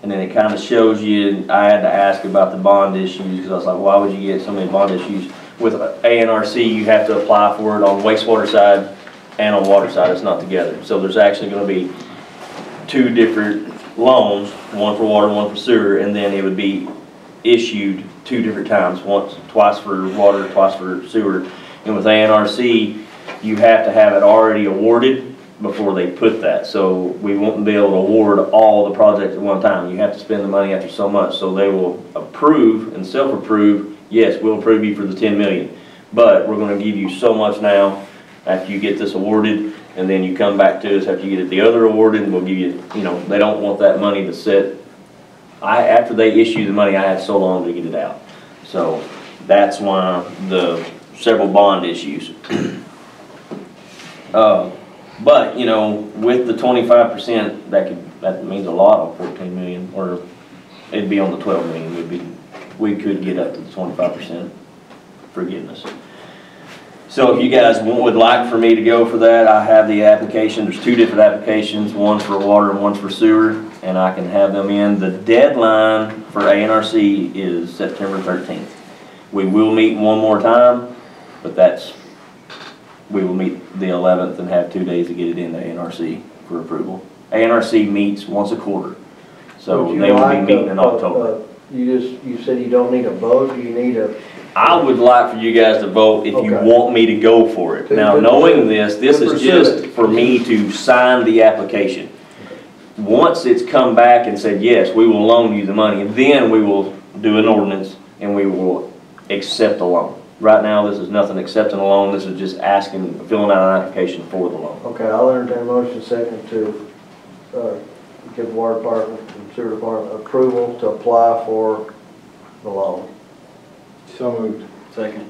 And then it kind of shows you, I had to ask about the bond issues, because I was like, why would you get so many bond issues? With ANRC, you have to apply for it on wastewater side and on water side. It's not together. So there's actually going to be 2 different loans, one for water, one for sewer, and then it would be issued 2 different times, twice for water, twice for sewer. And with ANRC, you have to have it already awarded before they put that. So we won't be able to award all the projects at one time. You have to spend the money after so much. So they will approve and self-approve, yes, we'll approve you for the $10 million, but we're going to give you so much now after you get this awarded, and then you come back to us after you get the other awarded, and we'll give you, they don't want that money to sit. After they issue the money, I have so long to get it out. So that's one of the several bond issues. But, with the 25%, that means a lot on 14 million, or it'd be on the 12 million. We could get up to the 25% forgiveness. So if you guys would like for me to go for that, I have the application. There's 2 different applications, one's for water and one's for sewer, and I can have them in. The deadline for ANRC is September 13th. We will meet one more time, but we will meet the 11th and have 2 days to get it into ANRC for approval. ANRC meets once a quarter, so they will be meeting in October. You said you don't need a vote, you need a... I would like for you guys to vote if you want me to go for it. Now, knowing this is just for me to sign the application. Once it's come back and said, yes, we will loan you the money, and then we will do an ordinance and we will accept the loan. Right now, this is nothing accepting a loan. This is just filling out an application for the loan. Okay, I'll entertain a motion second to give the water department and sewer department approval to apply for the loan. So moved. Second.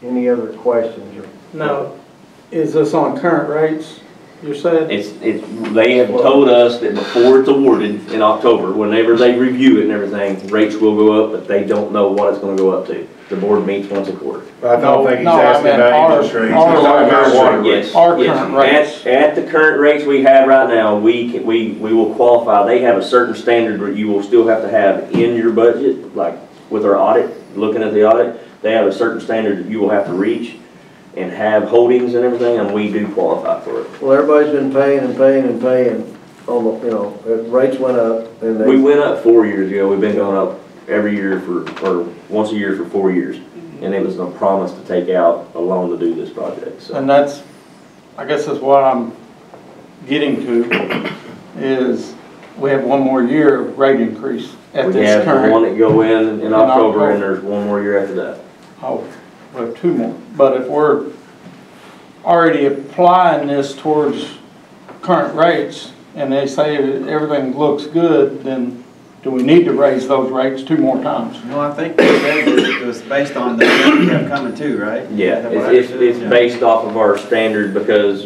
Any other questions? No. Is this on current rates? You said? They have told us that before it's awarded in October, whenever they review it and everything, rates will go up, but they don't know what it's gonna go up to. The board meets once a quarter. I don't think he's No, I asking meant about interest rates. He's talking about water rates. Yes, Our yes. current rates. At the current rates we have right now, we will qualify. They have a certain standard that you will still have to have in your budget, like with our audit, looking at the audit. They have a certain standard that you will have to reach and have holdings and everything, and we do qualify for it. Well, everybody's been paying and paying and paying on the, you know, rates went up and We they, went up 4 years ago. We've been going up every year or once a year for 4 years. And it was a promise to take out a loan to do this project, so. And that's, I guess that's what I'm getting to, is we have one more year of rate increase at We this have the one current. that go in October, October. and there's one more year after that. Oh, we have two more. But if we're already applying this towards current rates, and they say that everything looks good, then do we need to raise those rates 2 more times? No, I think they said that it was based on the stuff you have coming too, right? Yeah, Is that what I it's understood? based off of our standard because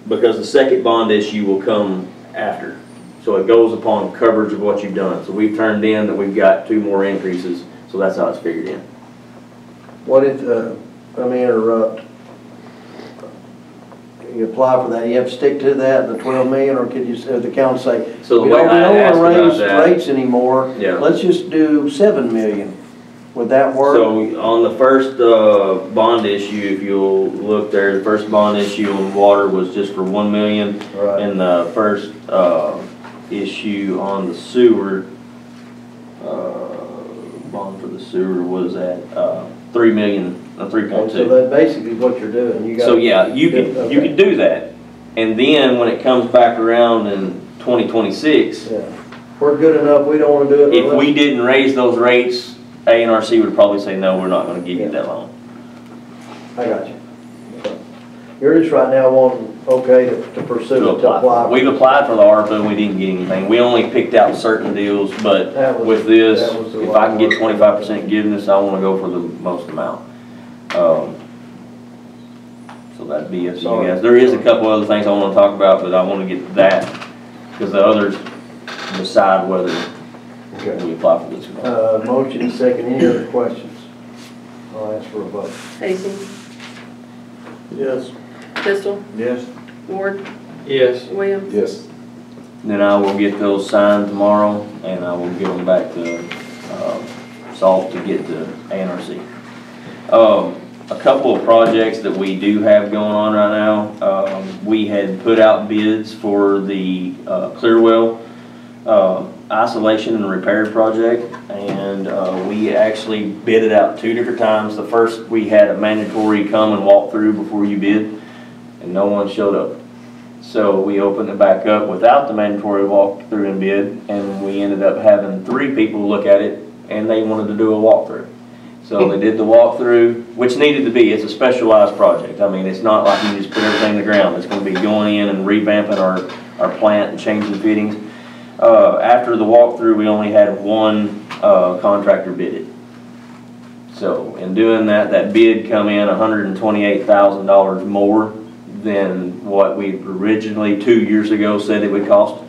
because the second bond issue will come after. So it goes upon coverage of what you've done. So we've turned in that we've got 2 more increases, so that's how it's figured in. what if, let me interrupt. You apply for that, you have to stick to that, the 12 million, or could you, the council say, So the we way don't I asked wanna about raise that, rates anymore, Yeah. let's just do 7 million. Would that work? so on the first bond issue, if you'll look there, the first bond issue on water was just for 1 million. Right. And the first issue on the sewer, bond for the sewer was at 3 million, And 3.2. so that's basically what you're doing, you got. So yeah, you Okay. could do that. And then when it comes back around in 2026, Yeah. We're good enough, we don't wanna do it. if unless- we didn't raise those rates, A&RC would probably say, no, we're not gonna give you that loan. I got you. You're just right now wanting, okay, to pursue, To to apply. apply. We've applied for the ARPA, and we didn't get anything. We only picked out certain deals, but That was- with this, that was the if I can get one. 25% forgiveness, I wanna go for the most amount. So that'd be up to you Sorry. guys. There is a couple other things I wanna talk about, but I wanna get that, because the others decide whether Okay. we apply for this or not. Motion and second, any other questions? I'll ask for a vote. Hastings, Yes. Pistol, Yes. Ward, Yes. Williams. Yes. Then I will get those signed tomorrow, and I will give them back to Salt to get to A&RC. A couple of projects that we do have going on right now, we had put out bids for the Clearwell isolation and repair project, and we actually bid it out 2 different times. The first, we had a mandatory come and walk through before you bid, and no one showed up. So we opened it back up without the mandatory walk through and bid, and we ended up having 3 people look at it, and they wanted to do a walkthrough. So they did the walkthrough, which needed to be. It's a specialized project. I mean, it's not like you just put everything in the ground. It's going to be going in and revamping our plant and changing fittings. After the walkthrough, we only had 1 contractor bid it. So in doing that, that bid come in $128,000 more than what we originally 2 years ago said it would cost,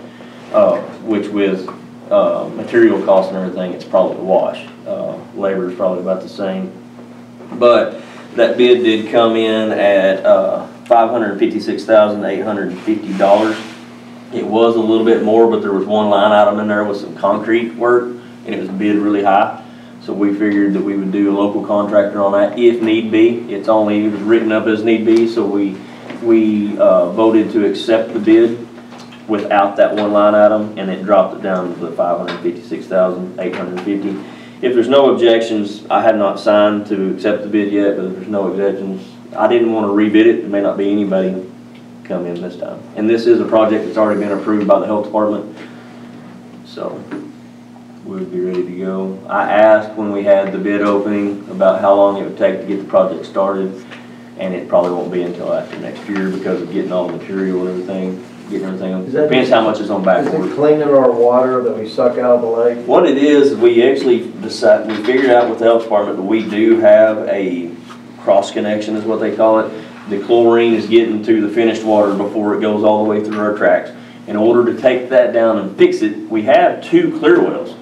which with material costs and everything, it's probably a wash. Labor is probably about the same. But that bid did come in at $556,850. It was a little bit more, but there was 1 line item in there with some concrete work, and it was bid really high. So we figured that we would do a local contractor on that if need be. It was written up as need be, so we voted to accept the bid without that 1 line item, and it dropped it down to the $556,850. If there's no objections, I have not signed to accept the bid yet, but if there's no objections, I didn't want to rebid it. There may not be anybody come in this time. And this is a project that's already been approved by the health department, so we'll be ready to go. I asked when we had the bid opening about how long it would take to get the project started, and it probably won't be until after next year because of getting all the material and everything, depends how much is on back Is order. it cleaning our water that we suck out of the lake? What it is, we actually figured out with the health department that we do have a cross connection is what they call it. the chlorine is getting to the finished water before it goes all the way through our tracks. In order to take that down and fix it, we have 2 clear wells,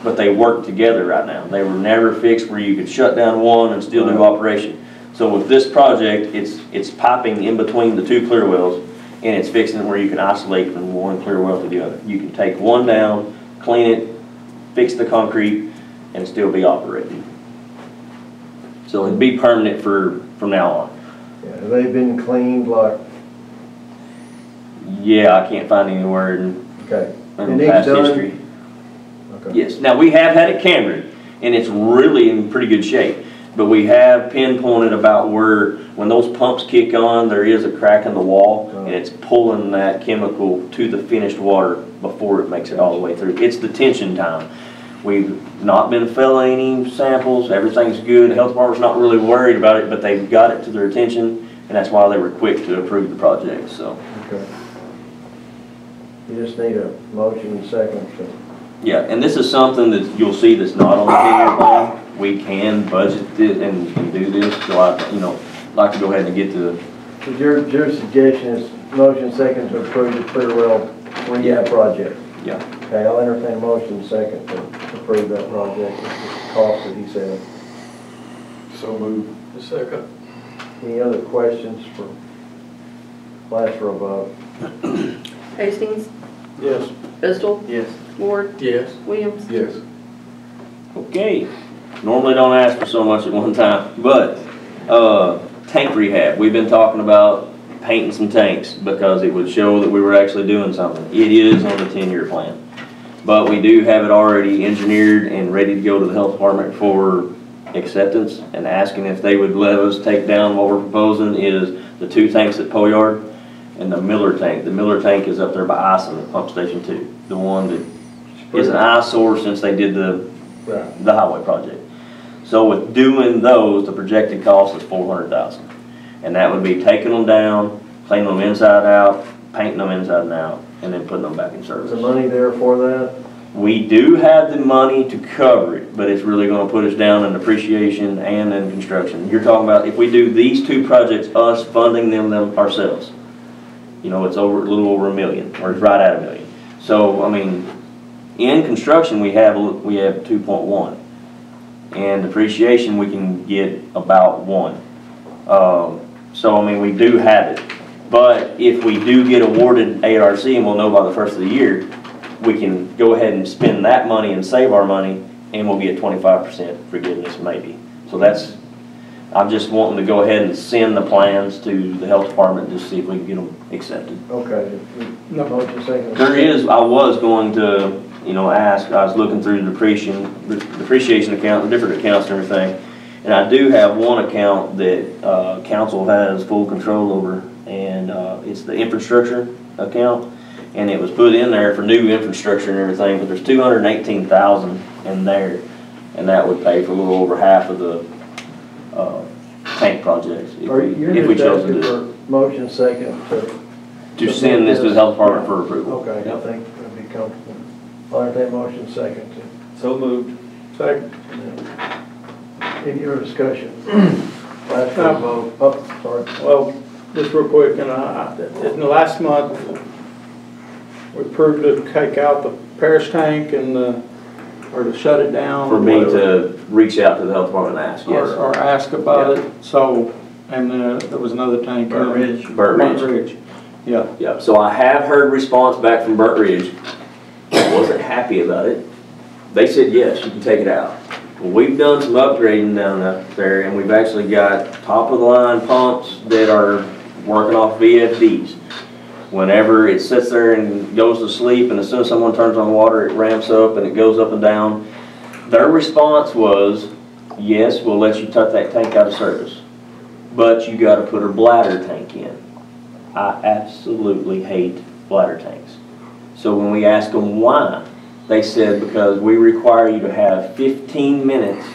but they work together right now. They were never fixed where you could shut down one and still do operation. So with this project, it's piping in between the 2 clear wells, and it's fixing it where you can isolate from one clear well to the other. You can take one down, clean it, fix the concrete, and still be operating. So it'd be permanent from now on. Yeah, have they been cleaned like, Yeah, I can't find anywhere in okay? in past history. Okay. Yes, now we have had it cambered, and it's really in pretty good shape. But we have pinpointed about where, when those pumps kick on, there is a crack in the wall, and it's pulling that chemical to the finished water before it makes it all the way through. It's the tension time. We've not been filling any samples, everything's good. The health department's not really worried about it, but they've got it to their attention, and that's why they were quick to approve the project, so. Okay. You just need a motion and second, so. Yeah, and this is something that you'll see that's not on the 10-year plan. We can budget it and do this, so I, like to go ahead and get to. So your suggestion is motion second to approve the Clearwell rehab project? Yeah. Okay, I'll entertain a motion second to approve that project, the cost that he said. So moved. Second. Any other questions for, last for a vote? Hastings, Yes. Pistol, Yes. Ward, Yes. Williams. Yes. Okay, normally don't ask for so much at one time, but, tank rehab, we've been talking about painting some tanks because it would show that we were actually doing something. It is on the 10-year plan. But we do have it already engineered and ready to go to the health department for acceptance, and asking if they would let us take down what we're proposing is the 2 tanks at Poe Yard and the Miller tank. The Miller tank is up there by Ison at Pump Station 2, the one that is an eyesore since they did the highway project. So with doing those, the projected cost is $400,000. And that would be taking them down, cleaning them inside out, painting them inside and out, and then putting them back in service. Is the money there for that? We do have the money to cover it, but it's really gonna put us down in depreciation and in construction. You're talking about if we do these 2 projects, us funding them ourselves. It's over, a little over $1 million, or it's right at $1 million. So, I mean, in construction, we have 2.1. And depreciation, we can get about 1. So, I mean, we do have it. But if we do get awarded ARC, and we'll know by the first of the year, we can go ahead and spend that money and save our money, and we'll get 25% forgiveness maybe. So I'm just wanting to go ahead and send the plans to the health department to see if we can get them accepted. Okay. Motion second. I was going to, ask, I was looking through the depreciation account, the different accounts and everything, and I do have one account that council has full control over, and it's the infrastructure account, and it was put in there for new infrastructure and everything, but there's $218,000 in there, and that would pay for a little over half of the tank projects if we chose to do it. Motion second To send this to the health department for approval. Okay, I think that'd be comfortable. I'll entertain motion second. So moved. Second. Any other discussion? Last for a vote. Oh, sorry. Well, just real quick, in the last month, we approved to take out the Paris tank and or to shut it down. For me to reach out to the health department and ask, yes. Or ask about it, so, and there was another tank. Burnt Ridge. Burnt Ridge. Yeah. Yeah, so I have heard response back from Burnt Ridge. I wasn't happy about it. They said, yes, you can take it out. Well, we've done some upgrading down there, and we've actually got top of the line pumps that are working off VFDs. Whenever it sits there and goes to sleep, and as soon as someone turns on water, it ramps up and it goes up and down. Their response was, yes, we'll let you take that tank out of service, but you gotta put a bladder tank in. I absolutely hate bladder tanks. So when we asked them why, they said because we require you to have 15 minutes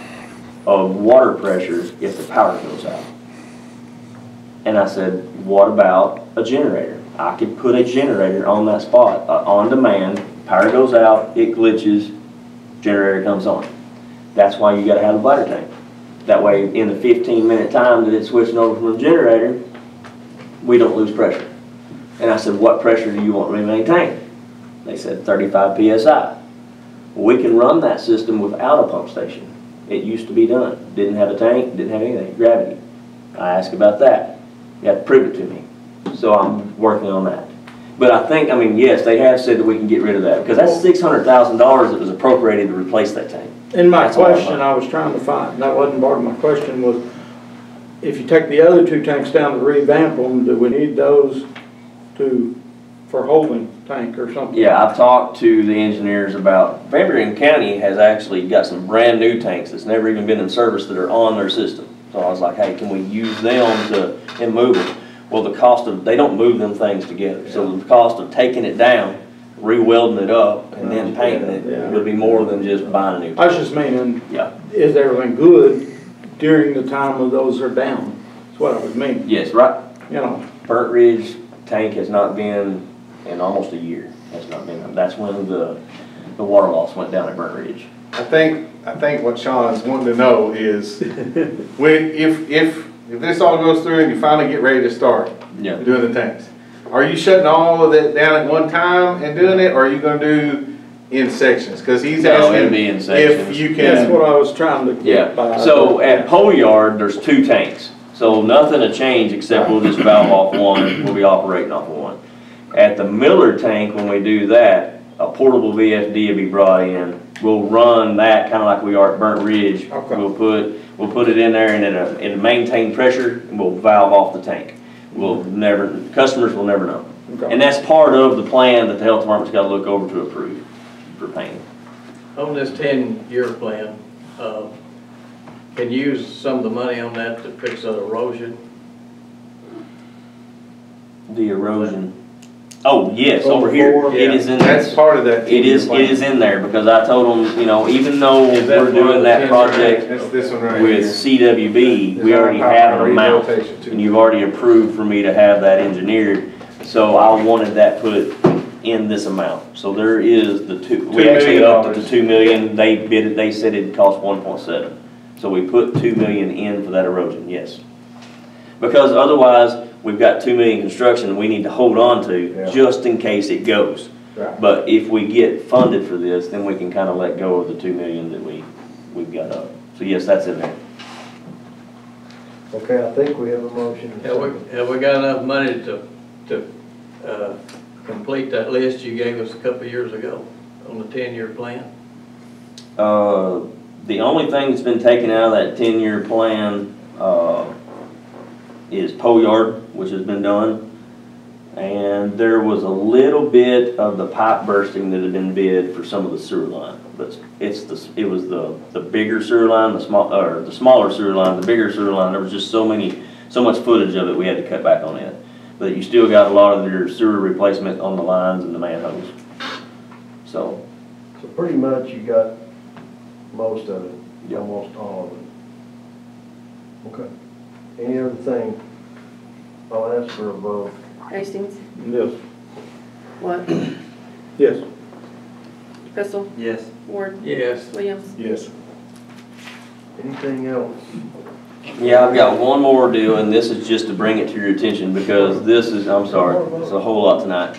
of water pressure if the power goes out. And I said, what about a generator? I could put a generator on that spot, on demand, power goes out, it glitches, generator comes on. That's why you gotta have a bladder tank. That way, in the 15-minute time that it's switching over from the generator, we don't lose pressure. And I said, what pressure do you want me to maintain? They said 35 PSI. We can run that system without a pump station. It used to be done. Didn't have a tank, didn't have anything, gravity. I asked about that. You have to prove it to me. So I'm working on that. But I think, I mean, yes, they have said that we can get rid of that, because that's $600,000 that was appropriated to replace that tank. In my That's a lot of question, money. I was trying to find, that wasn't part of my question, was if you take the other 2 tanks down to revamp them, do we need those for holding tank or something? Yeah, I've talked to the engineers about, Fairfield County has actually got some brand new tanks that's never even been in service that are on their system. So I was like, hey, can we use them and move them? Well, the cost of, they don't move them things together. So the cost of taking it down, re-welding it up, and then painting it would be more than just buying a new I tank. was just meaning, Yeah. is everything good during the time when those are down? That's what I was meaning, Yes, right. you know. Burnt Ridge tank has not been in almost a year. Has not been. That's when the water loss went down at Burnt Ridge. I think what Sean's wanting to know is, when, if this all goes through and you finally get ready to start doing the tanks, are you shutting all of that down at one time and doing it, or are you gonna do in sections? Because he's No, it'd asking be in sections. if you That's can. what I was trying to get by. So at Pole Yard, there's 2 tanks. So nothing will change except we'll just valve off one. We'll be operating off of one. At the Miller tank, when we do that, a portable VFD will be brought in. We'll run that kind of like we are at Burnt Ridge. Okay. We'll put it in there and it'll maintain pressure, and we'll valve off the tank. Customers will never know. Okay. And that's part of the plan that the health department's got to look over to approve for painting. On this 10-year plan, can you use some of the money on that to fix that erosion? The erosion. Oh, yes, over here. It is in there. That's part of that. It is in there, because I told them, you know, even though Is that we're part doing of that the 10 project That's this one right with here. CWB, we Design, already power, have an amount, rehabilitation, too. and you've already approved for me to have that engineered, so I wanted that put in this amount. So there is the we actually million upped it to 2 million, they bid it, they said it'd cost 1.7. So we put 2 million in for that erosion, yes. Because otherwise, we've got 2 million construction we need to hold on to just in case it goes. Right. But if we get funded for this, then we can kind of let go of the 2 million that we've got up. So yes, that's in there. Okay, I think we have a motion. Have we got enough money to complete that list you gave us a couple of years ago on the 10-year plan? The only thing that's been taken out of that 10-year plan is Pole Yard, which has been done. And there was a little bit of the pipe bursting that had been bid for some of the sewer line. But it was the bigger sewer line, the smaller sewer line, the bigger sewer line. There was just so much footage of it we had to cut back on it. But you still got a lot of your sewer replacement on the lines and the manholes. So pretty much you got most of it, almost all of it. Okay. Any other thing? I'll ask for a vote. Hastings, Yes. What? Yes. Pistol, Yes. Ward, Yes. Williams. Yes. Anything else? yeah, I've got one more deal, and this is just to bring it to your attention because this is, I'm sorry, it's a whole lot tonight.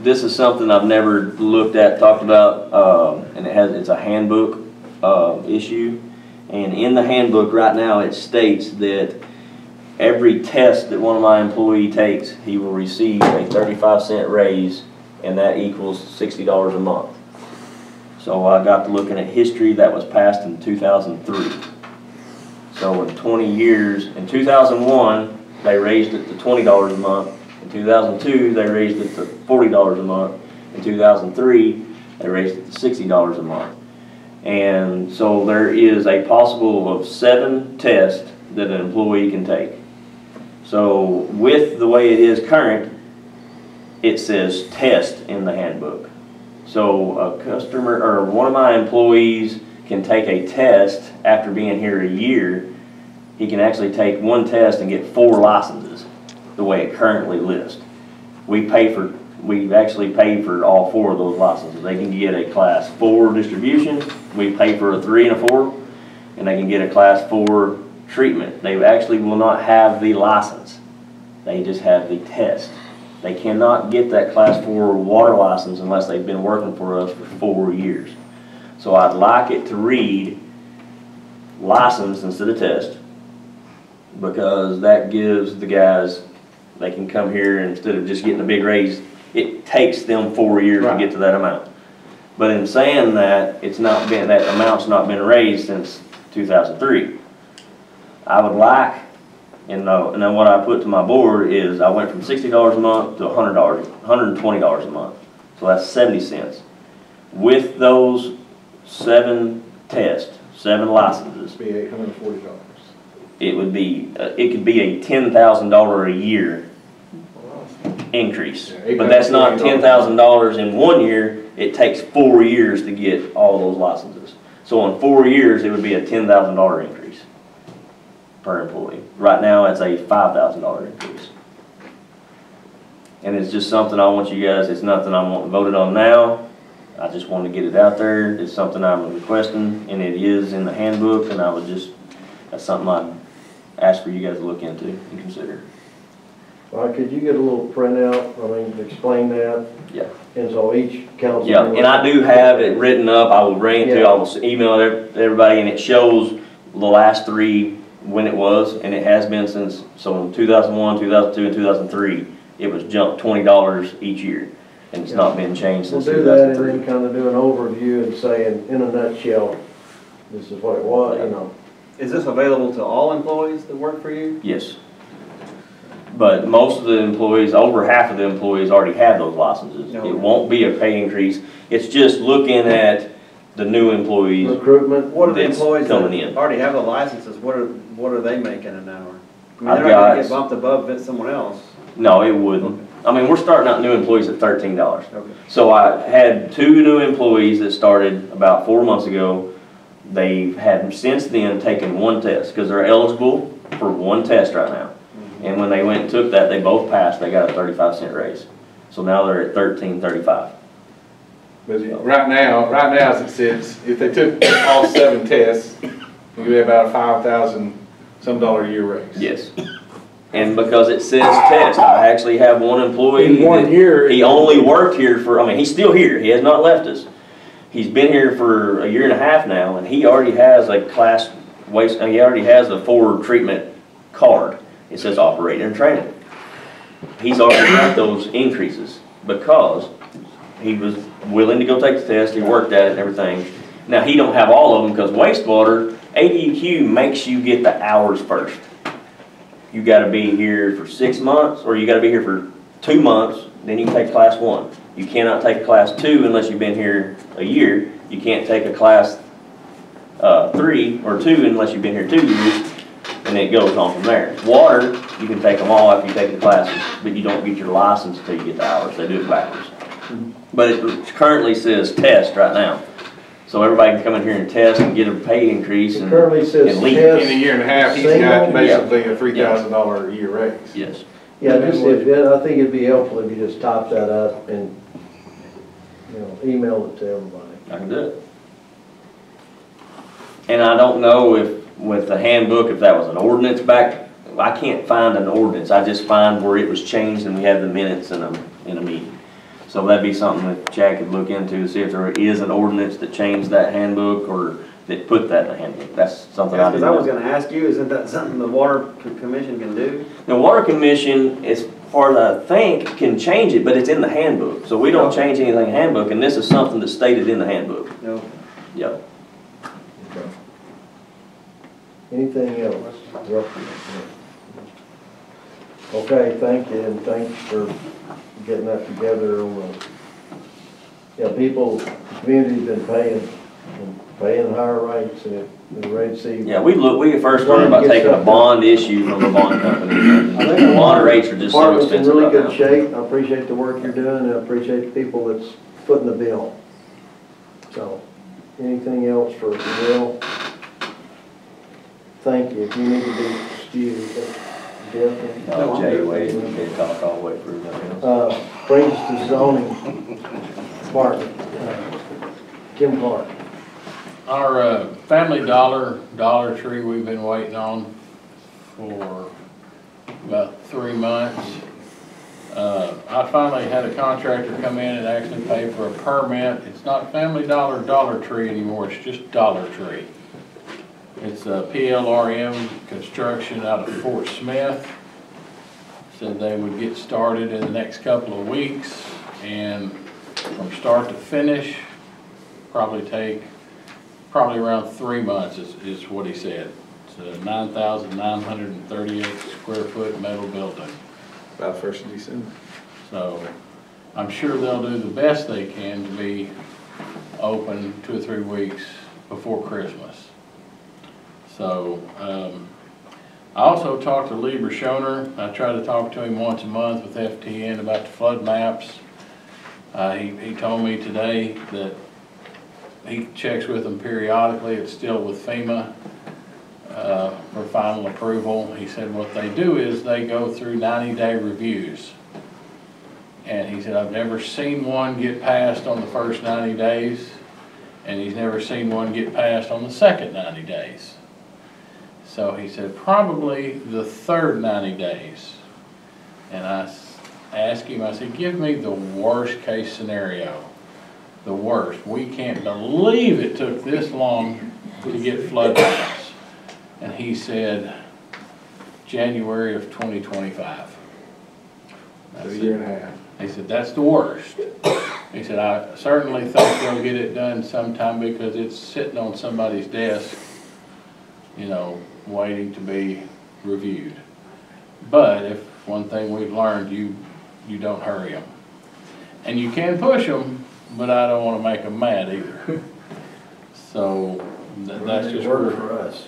This is something I've never looked at, talked about, and it's a handbook issue. And in the handbook right now, it states that every test that one of my employees takes, he will receive a 35-cent raise, and that equals $60 a month. So I got to looking at history. That was passed in 2003. So in 20 years, in 2001, they raised it to $20 a month. In 2002, they raised it to $40 a month. In 2003, they raised it to $60 a month. And so there is a possible of 7 tests that an employee can take. So with the way it is current, it says test in the handbook. So a customer or one of my employees can take a test after being here a year. He can actually take one test and get 4 licenses the way it currently lists. We actually pay for all 4 of those licenses. They can get a class 4 distribution. We pay for a 3 and a 4, and they can get a class 4 treatment. They actually will not have the license They just have the test. They cannot get that Class 4 water license unless they've been working for us for 4 years. So I'd like it to read license instead of test, because that gives the guys, they can come here and instead of just getting a big raise, it takes them 4 years to get to that amount. But in saying that, it's not been, that amount's not been raised since 2003. I would like, and then what I put to my board is I went from $60 a month to $100, $120 a month. So that's 70 cents. With those 7 tests, 7 licenses, Be $840. it would be, it could be a $10,000 a year increase. Yeah, But that's not $840. $10,000 in 1 year, it takes 4 years to get all those licenses. So in 4 years, it would be a $10,000 increase per employee. Right now, it's a $5,000 increase. And it's just something I want you guys, it's nothing I want voted on now. I just want to get it out there. It's something I'm requesting, and it is in the handbook, and I would just, that's something I'd ask for you guys to look into and consider. All right, could you get a little printout, I mean, explain that? Yeah. And so each council. Yeah, and I do have it written up. I will bring it to you. I will email everybody, and it shows the last 3 when it was, and it has been since, so in 2001, 2002, and 2003, it was jumped $20 each year, and it's not been changed We'll since do that and 2003. then kind of do an overview and say in a nutshell, this is what it was, you know. Is this available to all employees that work for you? Yes. But most of the employees, over half of the employees already have those licenses. No. It won't be a pay increase. It's just looking at the new employees. Recruitment. What are the That's employees that coming in. already have the licenses, what are they making an hour? I mean, I've they're not gonna got- get bumped above someone else. No, it wouldn't. I mean, we're starting out new employees at $13. Okay. So I had 2 new employees that started about 4 months ago. They've had since then taken 1 test, because they're eligible for 1 test right now. And when they went and took that, they both passed, they got a 35-cent raise. So now they're at $13.35. But right now, as it sits, if they took all 7 tests, it would be about a $5,000 some a year raise. Yes. And because it says test, I actually have one employee. In 1 that year. He only worked here for, I mean, he's still here, he has not left us. He's been here for a year and a half now, and he already has a class waste, he already has a forward treatment card. It says operator and training. He's already got those increases because he was willing to go take the test, he worked at it and everything. Now, he don't have all of them because wastewater, ADQ makes you get the hours first. You gotta be here for 6 months, or you gotta be here for 2 months, then you can take class 1. You cannot take a class 2 unless you've been here a year. You can't take a class 3 or 2 unless you've been here 2 years, and it goes on from there. Water, you can take them all after you take the classes, but you don't get your license until you get the hours. They do it backwards. But it currently says test right now. So everybody can come in here and test and get a pay increase It and currently says and leave. test. In a year and a half, he's Single? got basically a $3,000 a year raise. Yes. Yeah, just I think it'd be helpful if you just type that up and, you know, email it to everybody. I can do it. And I don't know if, with the handbook, if that was an ordinance back, I can't find an ordinance, I just find where it was changed and we had the minutes in a meeting. So that'd be something that Chad could look into, to see if there is an ordinance that changed that handbook or that put that in the handbook. That's something I Because didn't I was know. gonna ask you, isn't that something the water commission can do? The Water Commission, as far as I think, can change it, but it's in the handbook. So we don't change anything in the handbook, and this is something that's stated in the handbook. No. Yep. Anything else? Okay, thank you, and thanks for getting that together on the, yeah, people, the community's been paying higher rates, and they're ready to see. Yeah, we first learned about taking a bond issue from the bond company. I think The bond rates are just so Department's in expensive really right good now. shape. I appreciate the work you're doing, and I appreciate the people that's footing the bill. So, anything else for Bill? Thank you. If you need to be excused, Jeff. No, Jay, wait, we can't talk all the way through that. Brings us to zoning. Martin, Kim Clark. Our Family Dollar, Dollar Tree, we've been waiting on for about 3 months. I finally had a contractor come in and actually pay for a permit. It's not Family Dollar, Dollar Tree anymore, it's just Dollar Tree. It's a PLRM Construction out of Fort Smith. Said they would get started in the next couple of weeks, and from start to finish, probably around 3 months is what he said. It's a 9,938 square foot metal building. About 1st of December. So I'm sure they'll do the best they can to be open 2 or 3 weeks before Christmas. So I also talked to Lieber Schoner. I try to talk to him once a month with FTN about the flood maps. He told me today that he checks with them periodically. It's still with FEMA for final approval. He said what they do is they go through 90-day reviews. And he said, I've never seen one get passed on the first 90 days, and he's never seen one get passed on the second 90 days. So he said, probably the third 90 days. And I asked him, I said, give me the worst case scenario. The worst. We can't believe it took this long to get flood maps. And he said, January of 2025. So a year and a half. He said, that's the worst. He said, I certainly think they'll get it done sometime because it's sitting on somebody's desk, you know, waiting to be reviewed. But if one thing we've learned, you don't hurry them. And you can push them, but I don't want to make them mad either. So that's just where for us.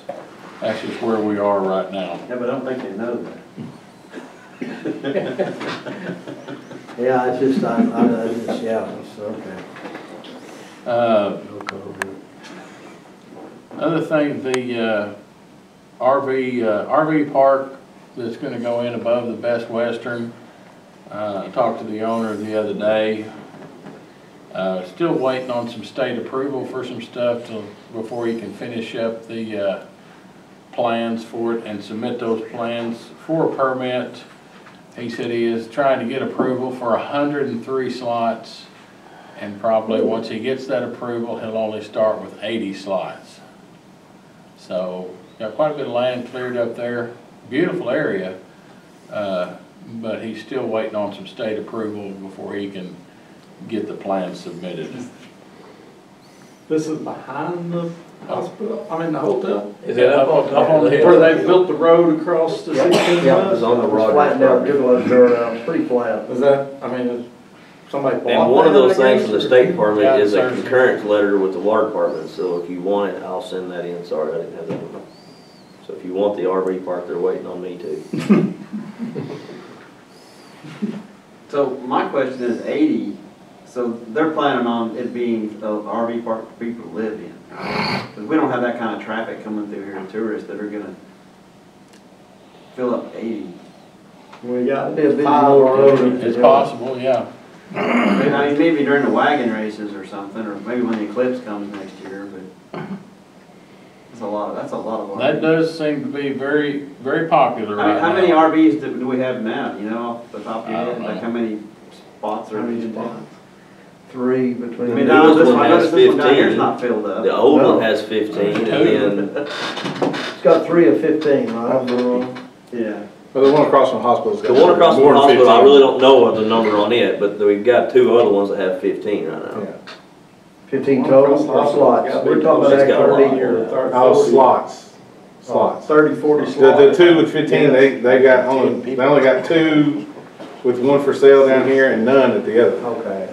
That's just where we are right now. Yeah, but I don't think they know that. Yeah, it's just, yeah, it's okay. Other thing, the RV park that's going to go in above the Best Western. I talked to the owner the other day. Still waiting on some state approval for some stuff before he can finish up the plans for it and submit those plans for a permit. He said he is trying to get approval for 103 slots, and probably once he gets that approval, he'll only start with 80 slots. So got quite a bit of land cleared up there. Beautiful area, but he's still waiting on some state approval before he can get the plans submitted. This is behind the hospital, I mean the hotel? Is that up on the hill? Where they built the road across the 16 Yeah, miles? on the Rogers Flattened out, property. took a lot of dirt out, it's pretty flat. Is that, I mean, is somebody bought And one of that, those I things guess, from the or- State Department Yeah, is a certainly. concurrence letter with the water department, so if you want it, I'll send that in. Sorry, I didn't have that one. So if you want the RV park, they're waiting on me too. So my question is 80, so they're planning on it being an RV park for people to live in. Because we don't have that kind of traffic coming through here, tourists that are gonna fill up 80. We got It'd be a busy 5 little already. road. It's possible, yeah. I mean, maybe during the wagon races or something, or maybe when the eclipse comes next year, but that's a lot of RVs. That does seem to be very, very popular right now. How many RVs do we have now, you know, off the top of your I head? don't Like know. how many spots are How many in town? spots? 3 between. I mean, The now newest this one one, has this one down here's 15. not filled up. The old No. one has 15, and then It's got 3 of 15, right? Yeah. Well, the one across from the hospital's got the one across from the more than hospital, I 15. really don't know the number on it, but we've got 2 other ones that have 15 right now. Yeah. 15 total or slots? We're talking about It's got a lot actually here. Oh, slots. Slots. 30, 40 The slots. 2 with 15, they only got 2 with one for sale down here and none at the other. Okay,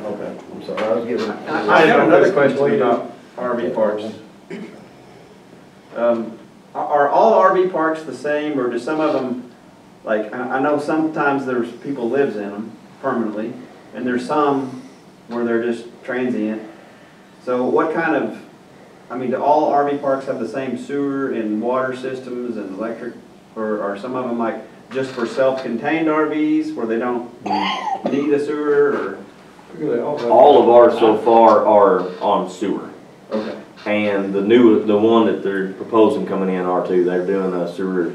I'm sorry, I was giving. I have another question about RV parks. Are all RV parks the same, or do some of them, like, I know sometimes there's people lives in them permanently, and there's some where they're just transient. So what kind of, I mean, do all RV parks have the same sewer and water systems and electric, or are some of them like just for self-contained RVs where they don't need a sewer, or? All of ours so far are on sewer. Okay. And the one that they're proposing coming in R2, they're doing a sewer,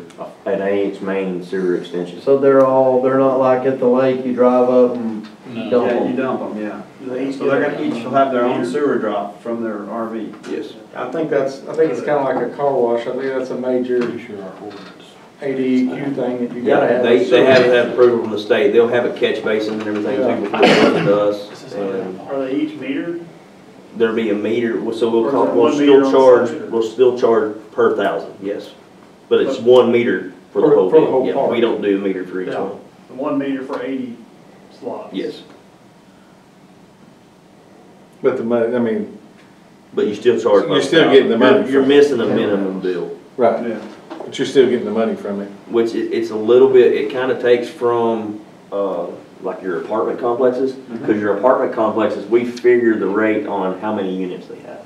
an 8-inch main sewer extension. So they're not like at the lake, you drive up and No. dump Yeah, them? you dump them, yeah. They each So they're get gonna a each will have their own meter? sewer drop from their RV. Yes. I think it's kinda like a car wash, I think that's a major Pretty sure our ordinance. ADQ thing that you gotta have. They have to have approval from the state. They'll have a catch basin and everything too before they run it to us. And Are they each metered? there'll be a meter, so Or is there we'll one meter still on charge, site? we'll still charge per thousand, yes. But it's 1 meter for the For- whole for the deal. whole Yeah, park. we don't do a meter for each Yeah. one. The 1 meter for 80 slots? Yes, But the money, I mean, but you still charge. You're still getting the money You're from it. missing a minimum bill. right, Yeah. but you're still getting the money from it. Which it's a little bit, it kind of takes from, like your apartment complexes, because your apartment complexes, we figure the rate on how many units they have.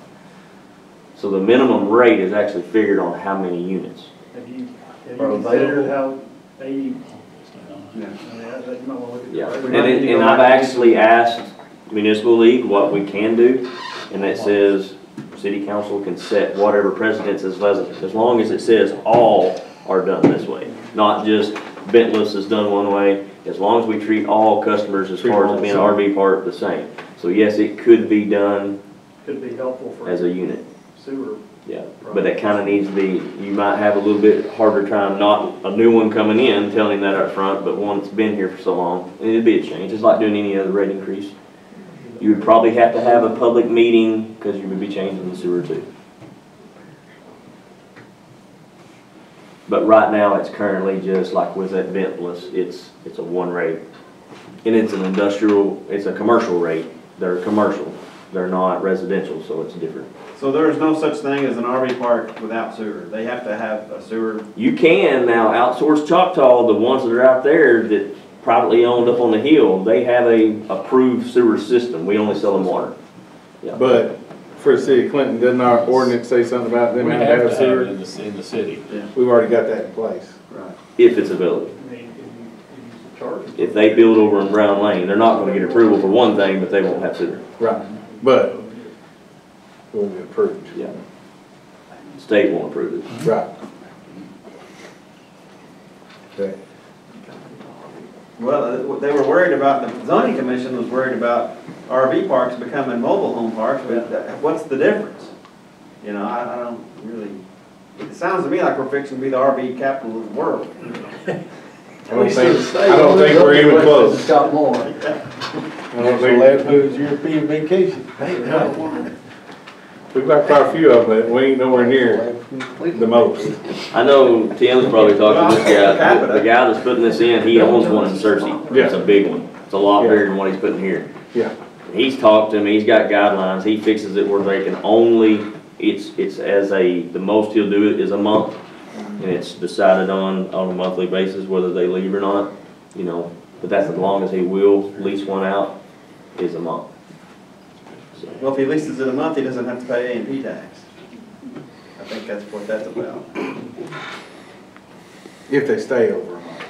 So the minimum rate is actually figured on how many units. Have you Are considered available? how 80, Yeah. you might want to look at the Yeah, rate. and I've actually asked Municipal League what we can do, and it says city council can set whatever precedence is as long as it says all are done this way, not just Bentless is done one way, as long as we treat all customers as far as being an RV park the same. So yes, it could be done Could be helpful for as a unit, sewer. yeah, but that kinda needs to be, you might have a little bit harder time, not a new one coming in telling that up front, but one that's been here for so long, and it'd be a change, it's like doing any other rate increase. You would probably have to have a public meeting, because you would be changing the sewer too. But right now, it's currently just like with that Ventless, it's a 1 rate. And it's an industrial, it's a commercial rate. They're commercial, they're not residential, so it's different. So there is no such thing as an RV park without sewer. They have to have a sewer. You can now outsource Choctaw, the ones that are out there that privately owned up on the hill, they have a approved sewer system. We only sell them water. Yeah. But for the city of Clinton, doesn't our ordinance say something about them We having have to to have have sewer? it in the city. We've already got that in place. Right. If it's available. I mean, if you charge. If they build over in Brown Lane, they're not gonna get approval for one thing, but they won't have sewer. Right. But it will be approved. Yeah. State won't approve it. Right. Okay. Well, they were worried about, the zoning commission was worried about RV parks becoming mobile home parks, but what's the difference? You know, I don't really, it sounds to me like we're fixing to be the RV capital of the world. I don't think we're even close. Scott Moore. I don't think, who's European vacation? we've got quite a few of them, but we ain't nowhere near the most. I know Tim's probably talked to this guy, Capita. the guy that's putting this in, he owns one in Searcy. Yeah. It's a big one. It's a lot Yeah. bigger than what he's putting here. Yeah. He's talked to me, he's got guidelines, he fixes it where they can only, it's as the most he'll do it is a month. And it's decided on a monthly basis whether they leave or not, you know, but that's as long as he will lease one out, is a month. So, Well, if he leases it a month, he doesn't have to pay A&P tax. I think that's what that's about. If they stay over a month.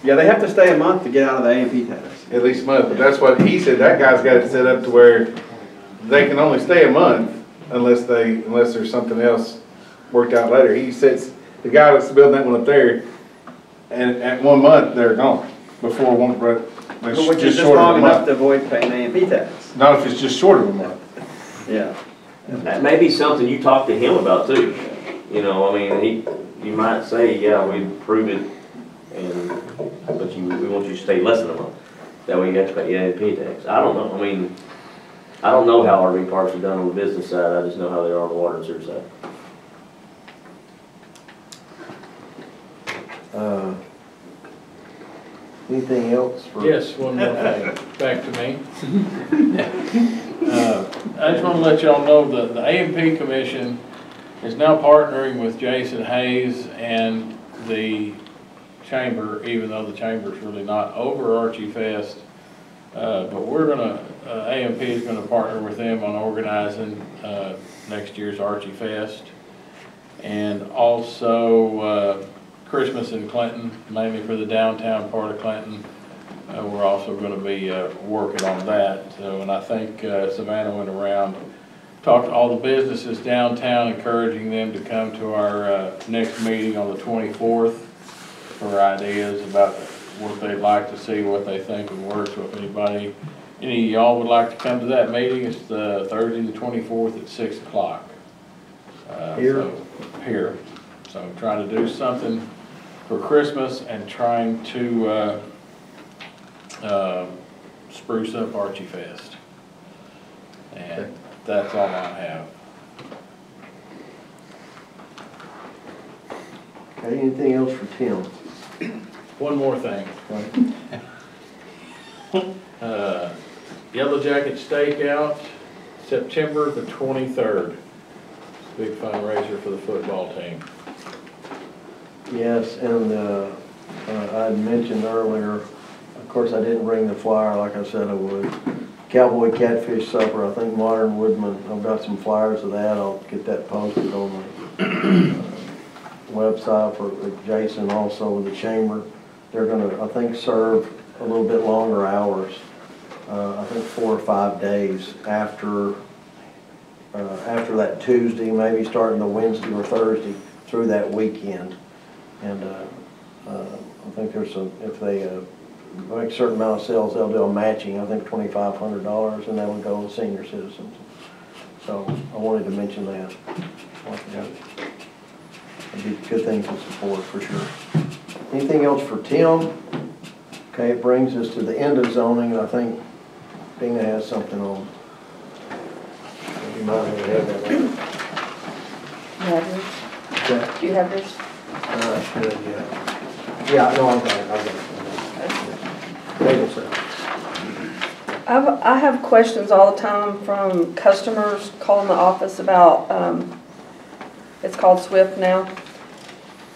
Yeah, they have to stay a month to get out of the A&P tax. At least a month, but that's what he said, that guy's got it set up to where they can only stay a month unless there's something else worked out later. He says, the guy that's building that one up there, and at 1 month, they're gone, before one, Which is just just short of long a enough to month. avoid paying A&P tax. Not if it's just short of a month. Yeah. that may be something you talk to him about too. You know, I mean, you might say, yeah, we approve it, but we want you to stay less than a month. That way you have to pay A&P tax. I don't know, I mean, I don't know how RV parks are done on the business side, I just know how they are on the water and sewer side. Anything else for? Yes, one more thing, back to me. I just want to let y'all know that the A&P Commission is now partnering with Jason Hayes and the Chamber, even though the Chamber's really not over Archie Fest. But we're gonna, A&P is gonna partner with them on organizing next year's Archie Fest. And also Christmas in Clinton, mainly for the downtown part of Clinton. We're also gonna be working on that. So, and I think Savannah went around talked to all the businesses downtown, encouraging them to come to our next meeting on the 24th for ideas about what they'd like to see, what they think would work. So if any of y'all would like to come to that meeting, it's the Thursday the 24th at 6 o'clock. Here? Here. So trying to do something for Christmas and trying to spruce up Archie Fest. And that's all I have. Okay, anything else for Tim? One more thing. Yellow Jacket Stakeout, September the 23rd. Big fundraiser for the football team. Yes, and I had mentioned earlier, of course, I didn't bring the flyer like I said I would. Cowboy Catfish Supper, I think Modern Woodman, I've got some flyers of that. I'll get that posted on the website for Jason, also with the chamber. They're gonna, I think, serve a little bit longer hours. I think 4 or 5 days after that Tuesday, maybe starting the Wednesday or Thursday through that weekend. And I think there's some, if they make a certain amount of sales, they'll do a matching, I think $2,500, and that would go to senior citizens. So I wanted to mention that. It'd be a good thing to support for sure. Anything else for Tim? Okay, it brings us to the end of zoning, and I think Dina has something on. You might have that later. You have yours? Okay. Do you have yours? I should, yeah. Yeah, no, I've got it. Table set. I have questions all the time from customers calling the office about, it's called Swift now.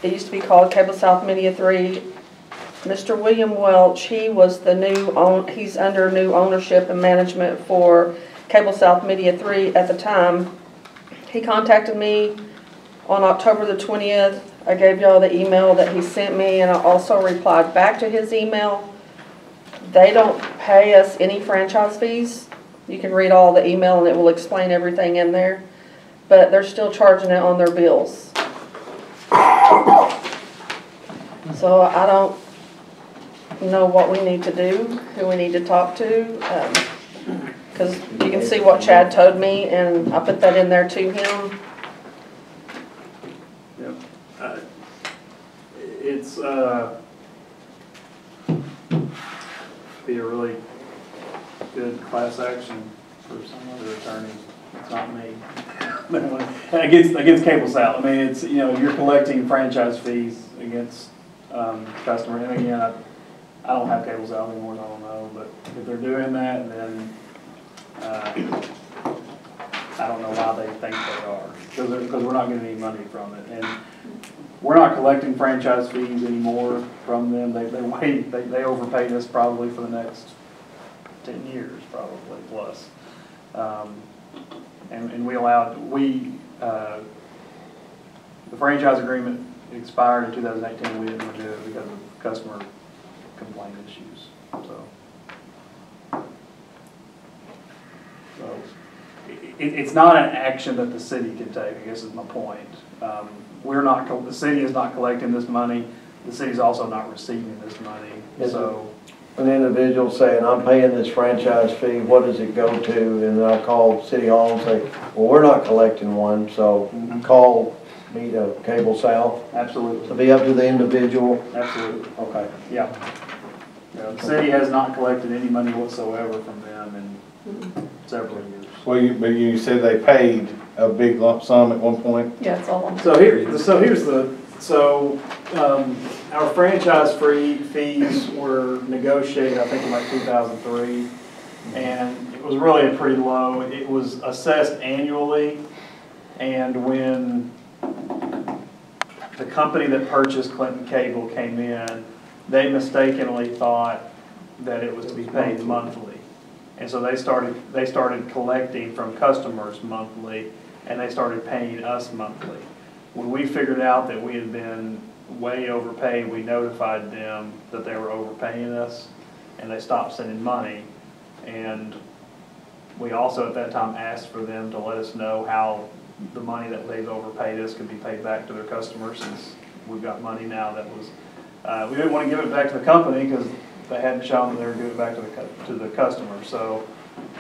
It used to be called Cable South Media 3. Mr. William Welch, he was the he's under new ownership and management for Cable South Media 3 at the time. He contacted me on October the 20th. I gave y'all the email that he sent me, and I also replied back to his email. They don't pay us any franchise fees. You can read all the email and it will explain everything in there. But they're still charging it on their bills. So I don't know what we need to do, who we need to talk to. Because you can see what Chad told me, and I put that in there to him. Yep. It's be a really good class action for some other attorneys. It's not me. Against Cable South. I mean, it's, you know, you're collecting franchise fees against customers. And again, I don't have Cable South anymore, so I don't know. But if they're doing that, then I don't know why they think they are. Because we're not getting any money from it. And we're not collecting franchise fees anymore from them. They overpaid us probably for the next 10 years, probably plus. And the franchise agreement expired in 2018. We didn't renew it because of customer complaint issues. So it's not an action that the city can take, I guess is my point. The city is not collecting this money. The city's also not receiving this money. So an individual saying, I'm paying this franchise fee, what does it go to? And I'll call City Hall and say, well, we're not collecting one, so call me to Cable South. Absolutely. To be up to the individual. Absolutely. Okay. Yeah. The city has not collected any money whatsoever from them in several years. Well, you said they paid a big lump sum at one point? Yeah, it's all on. Our franchise fees were negotiated, I think in like 2003, and it was really pretty low. It was assessed annually, and when the company that purchased Clinton Cable came in, they mistakenly thought that it was to be paid monthly. And so they started collecting from customers monthly, and they started paying us monthly. When we figured out that we had been way overpaid, we notified them that they were overpaying us, and they stopped sending money. And We also at that time asked for them to let us know how the money that they've overpaid us could be paid back to their customers, since we've got money now that was, we didn't want to give it back to the company because they hadn't shown that they were giving it back to the customer. So,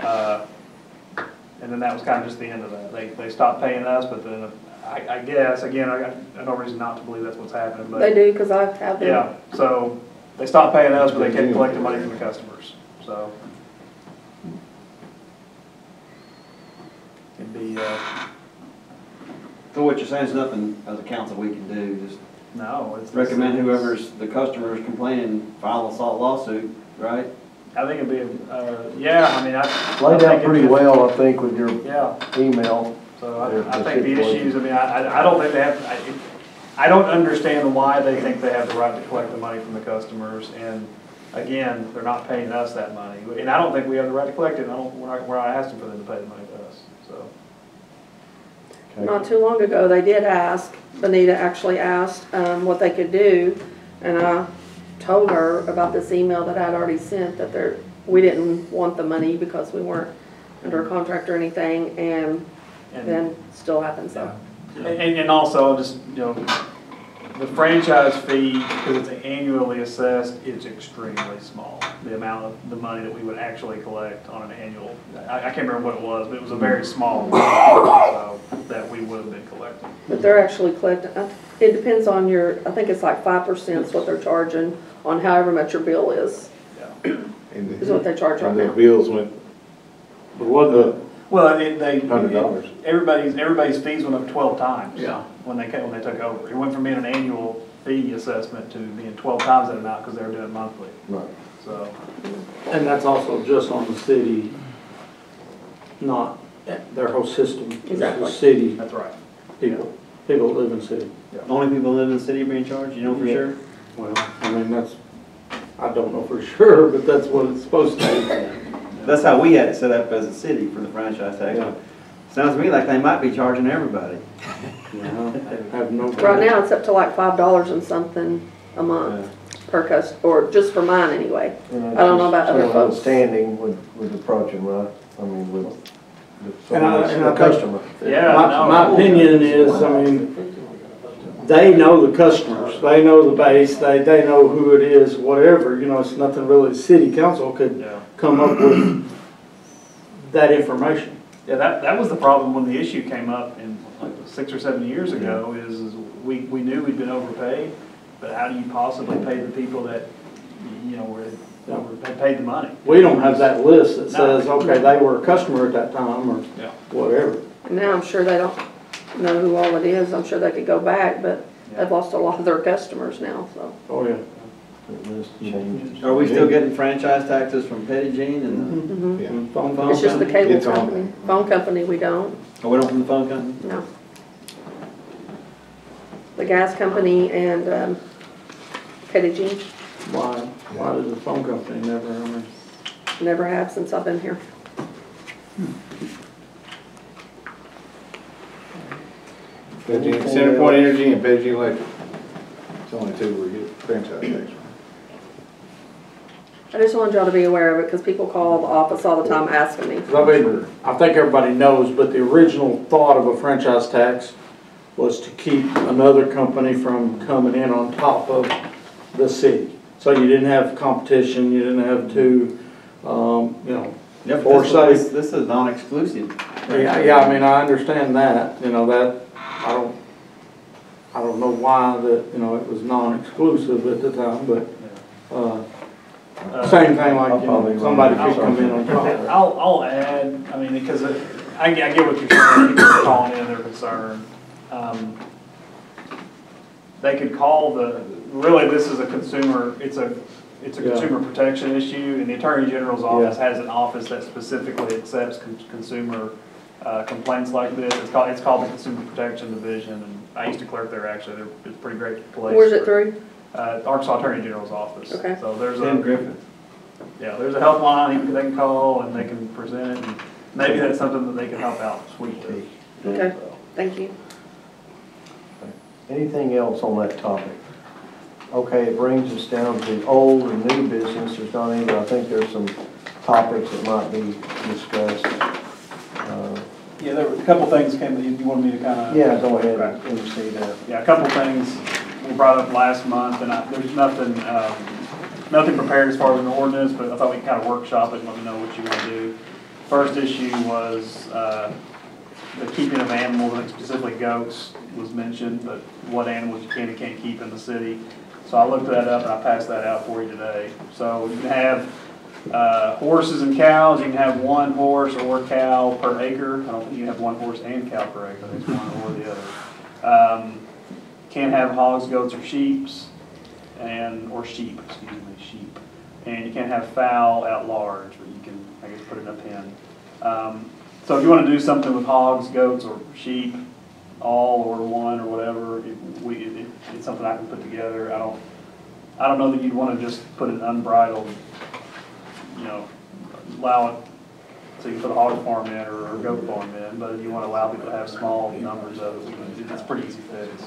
and then that was kind of just the end of that. They stopped paying us, but then I guess, again, I got no reason not to believe that's what's happening. But They do, because I have them. yeah, so they stopped paying us, but they kept collecting money from the customers. So it'd be, So what you're saying is nothing as a council we can do, just no, it's. recommend whoever's, the customer is complaining, file a salt lawsuit, right? I think it'd be, yeah, I mean, I. Laid out think pretty it- well, I think, with your Yeah, email. so I think the issues, I mean, I don't think they have, I don't understand why they think they have the right to collect the money from the customers, and again, they're not paying us that money, and I don't think we have the right to collect it, and we're not asking for them to pay the money to us, so. Not too long ago, they did ask, Benita actually asked what they could do, and I told her about this email that I'd already sent, that we didn't want the money because we weren't under a contract or anything, and then still happened, so. And also, just, you know, the franchise fee, because it's annually assessed, it's extremely small. The amount of the money that we would actually collect on an annual, I can't remember what it was, but it was a very small amount, so, that we would have been collecting. But they're actually collecting, it depends on your, I think it's like 5% is what they're charging on however much your bill is, is what they charge right And the now. bills went But what, Well, $100. everybody's fees went up 12 times. Yeah. When they took over. It went from being an annual fee assessment to being 12 times that amount because they were doing it monthly. Right. So, and that's also just on the city, not their whole system. It's the Exactly. city that's right. people that live in the city. Only people who live in the city are being charged, you know for Yeah. sure? Well, I mean, I don't know for sure, but that's what it's supposed to be. That's how we had it set up as a city for the franchise tax. Yeah. Sounds to me like they might be charging everybody. I have no. Right now, it's up to like $5 and something a month per or just for mine anyway. I don't know about other folks. Standing with approaching, right? I mean, with And I the think- customer. Yeah. My opinion is, I mean, they know the customers, they know the base, they know who it is, whatever, you know, it's nothing really the city council could Yeah. come up with that information. Yeah, that was the problem when the issue came up in like 6 or 7 years ago, is we knew we'd been overpaid, but how do you possibly pay the people that, you know, had paid the money? We don't have that list that No. says, okay, they were a customer at that time, or Yeah. whatever. And now I'm sure they don't know who all it is. I'm sure they could go back, but they've lost a lot of their customers now, so. Oh, yeah. The list changes. Are we still getting franchise taxes from Petty Jean and the Mhm. Yeah. phone It's just the company? cable It's on company. Phone company, we don't, Oh, we don't from the phone company? no. The gas company and Petty Jean Why does the phone company never, I mean, never have since I've been here. Center Point Energy and Page Electric. It's only two we get franchise tax from. I just wanted y'all to be aware of it because people call the office all the time asking me. 'cause I mean, I think everybody knows, but the original thought of a franchise tax was to keep another company from coming in on top of the city. So you didn't have competition, you didn't have to, you know, Yeah, but Foresight. this is non-exclusive. yeah, I mean, I understand that, you know, that, I don't know why that, you know, it was non-exclusive at the time, but, same thing like, you know, somebody could come in on top of it. I'll add, I mean, because I get what you're saying, people are calling in, they're concerned. They could call really this is a consumer, it's a consumer protection issue, and the Attorney General's office has an office that specifically accepts consumer complaints like this. It's called the Consumer Protection Division, and I used to clerk there actually. It's a pretty great place. Where's it through? Arkansas Attorney General's office. Okay. So there's Sam Griffin. there's a helpline they can call and they can present it, and maybe that's something that they can help out Sweet too. Okay, thank you. Anything else on that topic? Okay, it brings us down to old and new business. There's not any, but I think there's some topics that might be discussed. Yeah, there were a couple things came that you wanted me to kind of. Yeah, go ahead and see that. Yeah, a couple things we brought up last month, and there's nothing, nothing prepared as far as an ordinance, but I thought we could kind of workshop it and let me know what you want to do. First issue was the keeping of animals, and specifically goats was mentioned, but what animals you can and can't keep in the city. So I looked that up and I passed that out for you today. So you can have horses and cows. You can have one horse or cow per acre. I don't think you can have one horse and cow per acre. I think it's one or the other. Can't have hogs, goats, or sheep, or sheep, excuse me, sheep. And you can't have fowl at large, but you can, I guess, put it in a pen. So if you want to do something with hogs, goats, or sheep, all or one or whatever, it's something I can put together. I don't know that you'd want to just put an unbridled, you know, allow it so you can put a hog farm in or a goat farm in, but if you want to allow people to have small numbers of it, it's pretty easy fix.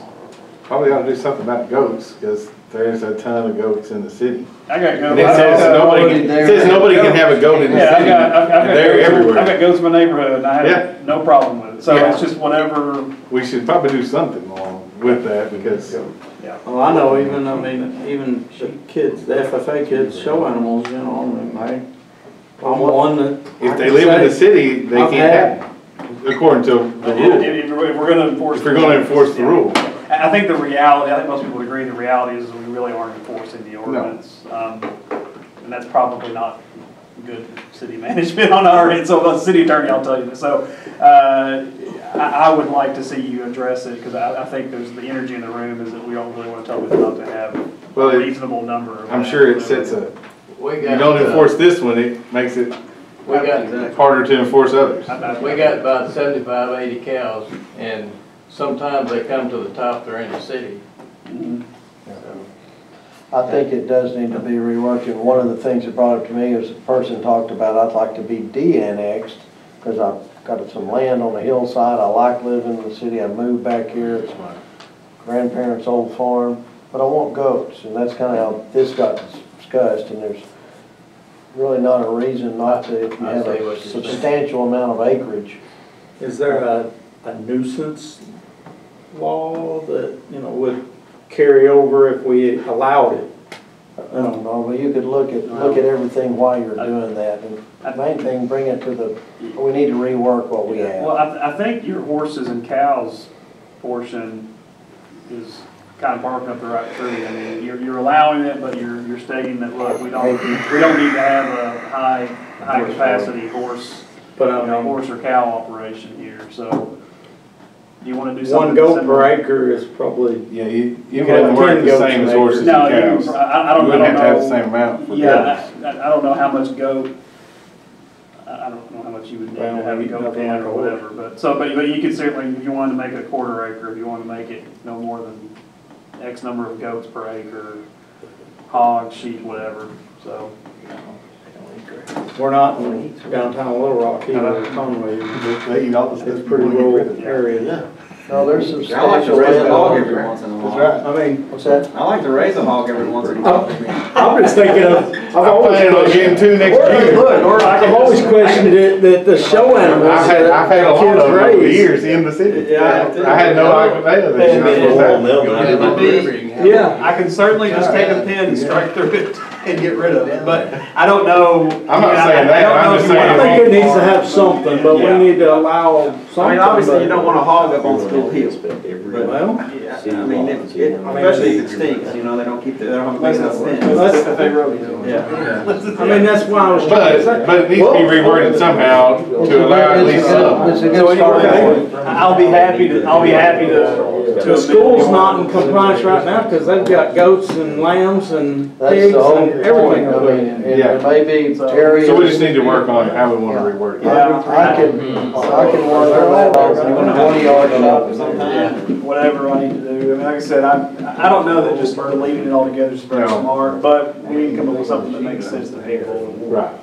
Probably ought to do something about goats, because there's a ton of goats in the city. I got goats. And it says nobody can have a goat in the city. They're everywhere. I've got goats in my neighborhood, and I have no problem with it. So it's just whatever. We should probably do something along with that, because Well, I know even the kids, the FFA kids, show animals, you know, I'm one that. if they live in the city, they can't have it, according to the rule. If we're going to enforce. If we're going to enforce the rule. I think the reality, I think most people would agree, the reality is we really aren't enforcing the ordinance. And that's probably not good city management on our end, so the city attorney, I'll tell you this. So I would like to see you address it, because I think there's the energy in the room is that we don't really want to tell people not to have a reasonable number of. I'm sure it sets a, you don't enforce this one, it makes it harder to enforce others. We got about 75, 80 cows, and sometimes they come to the top, they're in the city. I think it does need to be reworked, and one of the things that brought up to me is a person talked about, I'd like to be de-annexed, because I've got some land on the hillside, I like living in the city, I moved back here, it's my grandparents' old farm, but I want goats, and that's kind of how this got discussed, and there's really not a reason not to, if you have a substantial amount of acreage. Is there a nuisance law that, you know, would carry over if we allowed it? I don't know, but you could look at everything while you're doing that, and the main thing, bring it to the, we need to rework what we have. Well, I think your horses and cows portion is kind of barking up the right tree. I mean, you're allowing it, but you're stating that, look, we don't need to have a high capacity horse, horse or cow operation here, so. Do you want to do something? One goat per acre is probably. Yeah, you wouldn't work the same as horses and cows. I don't know. You wouldn't have to have the same amount for goats. I don't know how much goat, I don't know how much you would need to have a goat pen or whatever, but you could certainly, if you wanted to make it a quarter acre, if you want to make it no more than X number of goats per acre, hogs, sheep, whatever, so. We're not in downtown Little Rock, either Conway. They eat all the stuff. It's pretty rural area. No, there's some. I like to raise a hog every once in a while. That's right. I mean, What's that? I like to raise a hog every once in a while. I'm just thinking of, I've always planning on getting two next year. I've always questioned it, that the show animals I've had a lot that of them kids over the raise. years in the city. Yeah, I had no idea that you're not supposed to have. Yeah. I can certainly just take a pen and strike through it and get rid of it, but I don't know. I'm not saying that, I'm just saying. I think it needs to have something, but we need to allow something. I mean, obviously, you don't want to hog up on school hill. Well, Yeah, I mean, especially if it stinks, you know, they don't have a big enough fence. I mean, that's why I was trying to say. But it needs to be reworded somehow to allow at least some. It's a good start. I'll be happy to. The school's not in compliance right now because they've got goats and lambs and That's pigs the whole and everything. point. I mean, and Yeah. maybe Terry. So we just need to work on how we want to reword it. I can work on that on 20 yards out. Whatever I need to do. I mean, like I said, I don't know that just deleting it altogether is very smart, but we need to come up with something that makes sense to people. Right.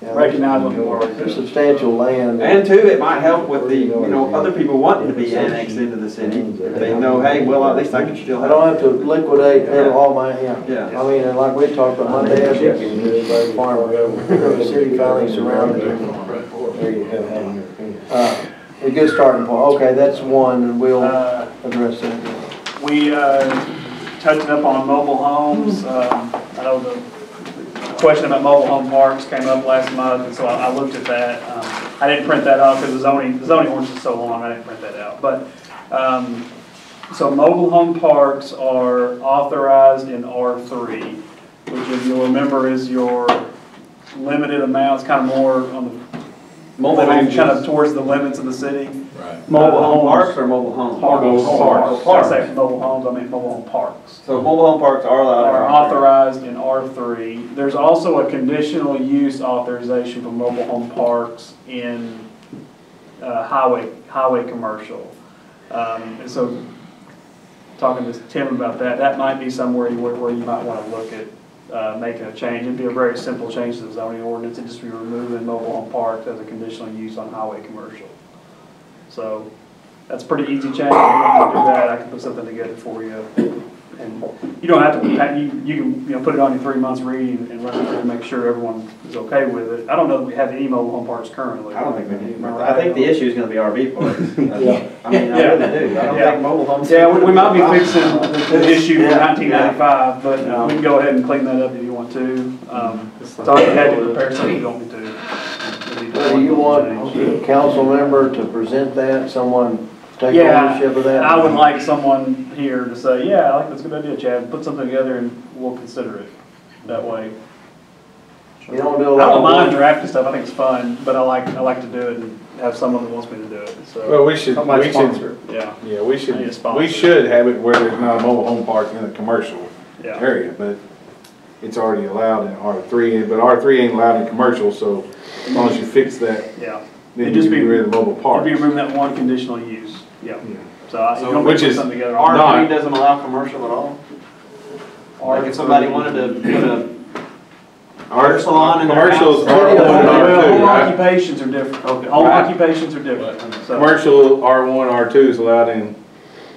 Recognize what people are. There's substantial land. And two, it might help with the, you know, other people wanting to be annexed into the city. They know, hey, well, at least I can still I have. don't have to liquidate all my, Yeah. I mean, and like we talked about Monday, every farmer, the city finally surrounded it. There you go. a good starting point. Okay, that's one, and we'll Uh, address that. We, touching up on mobile homes, I know the question about mobile home parks came up last month, and so I looked at that. I didn't print that out because the zoning ordinance is so long, I didn't print that out. But, so mobile home parks are authorized in R3, which if you'll remember is your limited amounts, kind of more on the mobile home, kind of towards the limits of the city. Right. Mobile home parks or mobile homes? Parks. I say mobile homes, I mean mobile home parks. So mobile home parks are allowed. Are authorized in R3. There's also a conditional use authorization for mobile home parks in highway commercial. And so, talking to Tim about that, that might be somewhere where you might want to look at making a change. It'd be a very simple change to the zoning ordinance. It'd just be removing mobile home parks as a conditional use on highway commercial. So that's a pretty easy change. If you want to do that, I can put something together for you. And you don't have to, you can put it on your 3 months reading and run it through and make sure everyone is okay with it. I don't know that we have any mobile home parks currently. I don't think we do. I think the issue is going to be RV parks. Yeah. I mean, I really do. I don't think mobile homes. Yeah, we might be fixing the issue from 1995, but we can go ahead and clean that up if you want to. So I'd be happy to prepare something if you want me to. Do you want a council member to present that, someone take Yeah, ownership of that? I would like someone here to say, yeah, I like that's a good idea, Chad, put something together and we'll consider it that way. You don't do a I lot don't of mind work. drafting stuff, I think it's fun, but I like to do it and have someone that wants me to do it, so. Well, we should, Somebody we sponsor should, it, yeah, yeah, we I need a should, sponsor. we should have it where there's not a mobile home park in a commercial yeah. area, but it's already allowed in R3, but R3 ain't allowed in commercial, so as long as you fix that, Yeah. then It'd you just can be- get rid of the mobile If parks. you remove that one conditional use, yeah. So I, you don't which put is something together. R3 doesn't allow commercial at all? Like if somebody wanted to put a Our salon in their commercials house. are R1 and Well, home R2, right? occupations are different. Okay. Home Right. occupations are different, so. Commercial R1, R2 is allowed in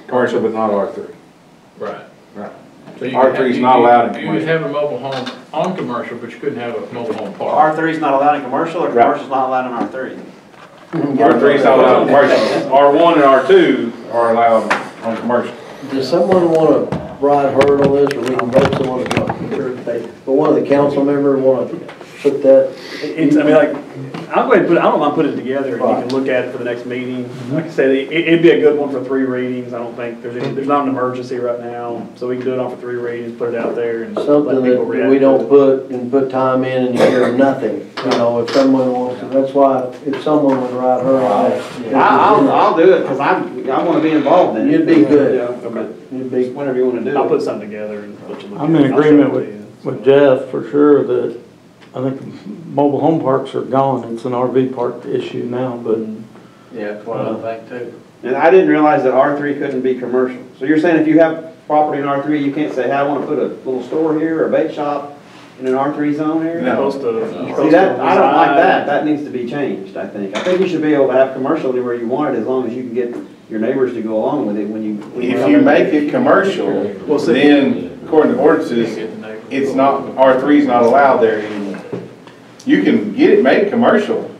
commercial, but not R3. Right. Right. So you R3 could is have- not allowed in You could commercial. have a mobile home on commercial, but you couldn't have a mobile home park. R3 is not allowed in commercial, or Right. commercial's not allowed in R3? R3 is not allowed in commercial. R1 and R2 are allowed on commercial. Does someone want to ride herd on this, or we can vote someone to talk? But one of the council members want to put that, It's, I mean, like, I'll go ahead and put, I don't mind putting it together, and you can look at it for the next meeting. Like I said, it'd be a good one for 3 readings, I don't think, there's not an emergency right now, so we can do it on for 3 readings, put it out there and let something people that react. we to don't it. put time in and you hear nothing. You know, if someone wants to, that's why, if someone would ride herd on that. I'll do it, because I want to be involved in it. You'd be good. Yeah, okay. You'd be, Whatever you want to do. I'll put something together and let you look at it. I'm in I'll show agreement it to you. with Jeff for sure that I think mobile home parks are gone. It's an RV park issue now, but Yeah, that's what I think too. And I didn't realize that R3 couldn't be commercial. So you're saying if you have property in R3, you can't say, hey, I want to put a little store here or a bake shop in an R3 zone here? You're supposed to. you're See, supposed that, to I don't like design- that. That needs to be changed, I think. I think you should be able to have commercial anywhere you want it, as long as you can get your neighbors to go along with it when you. If you make it commercial, Well, see- then according to ordinances, it's not, R3 is not allowed there anymore. You can get it made commercial,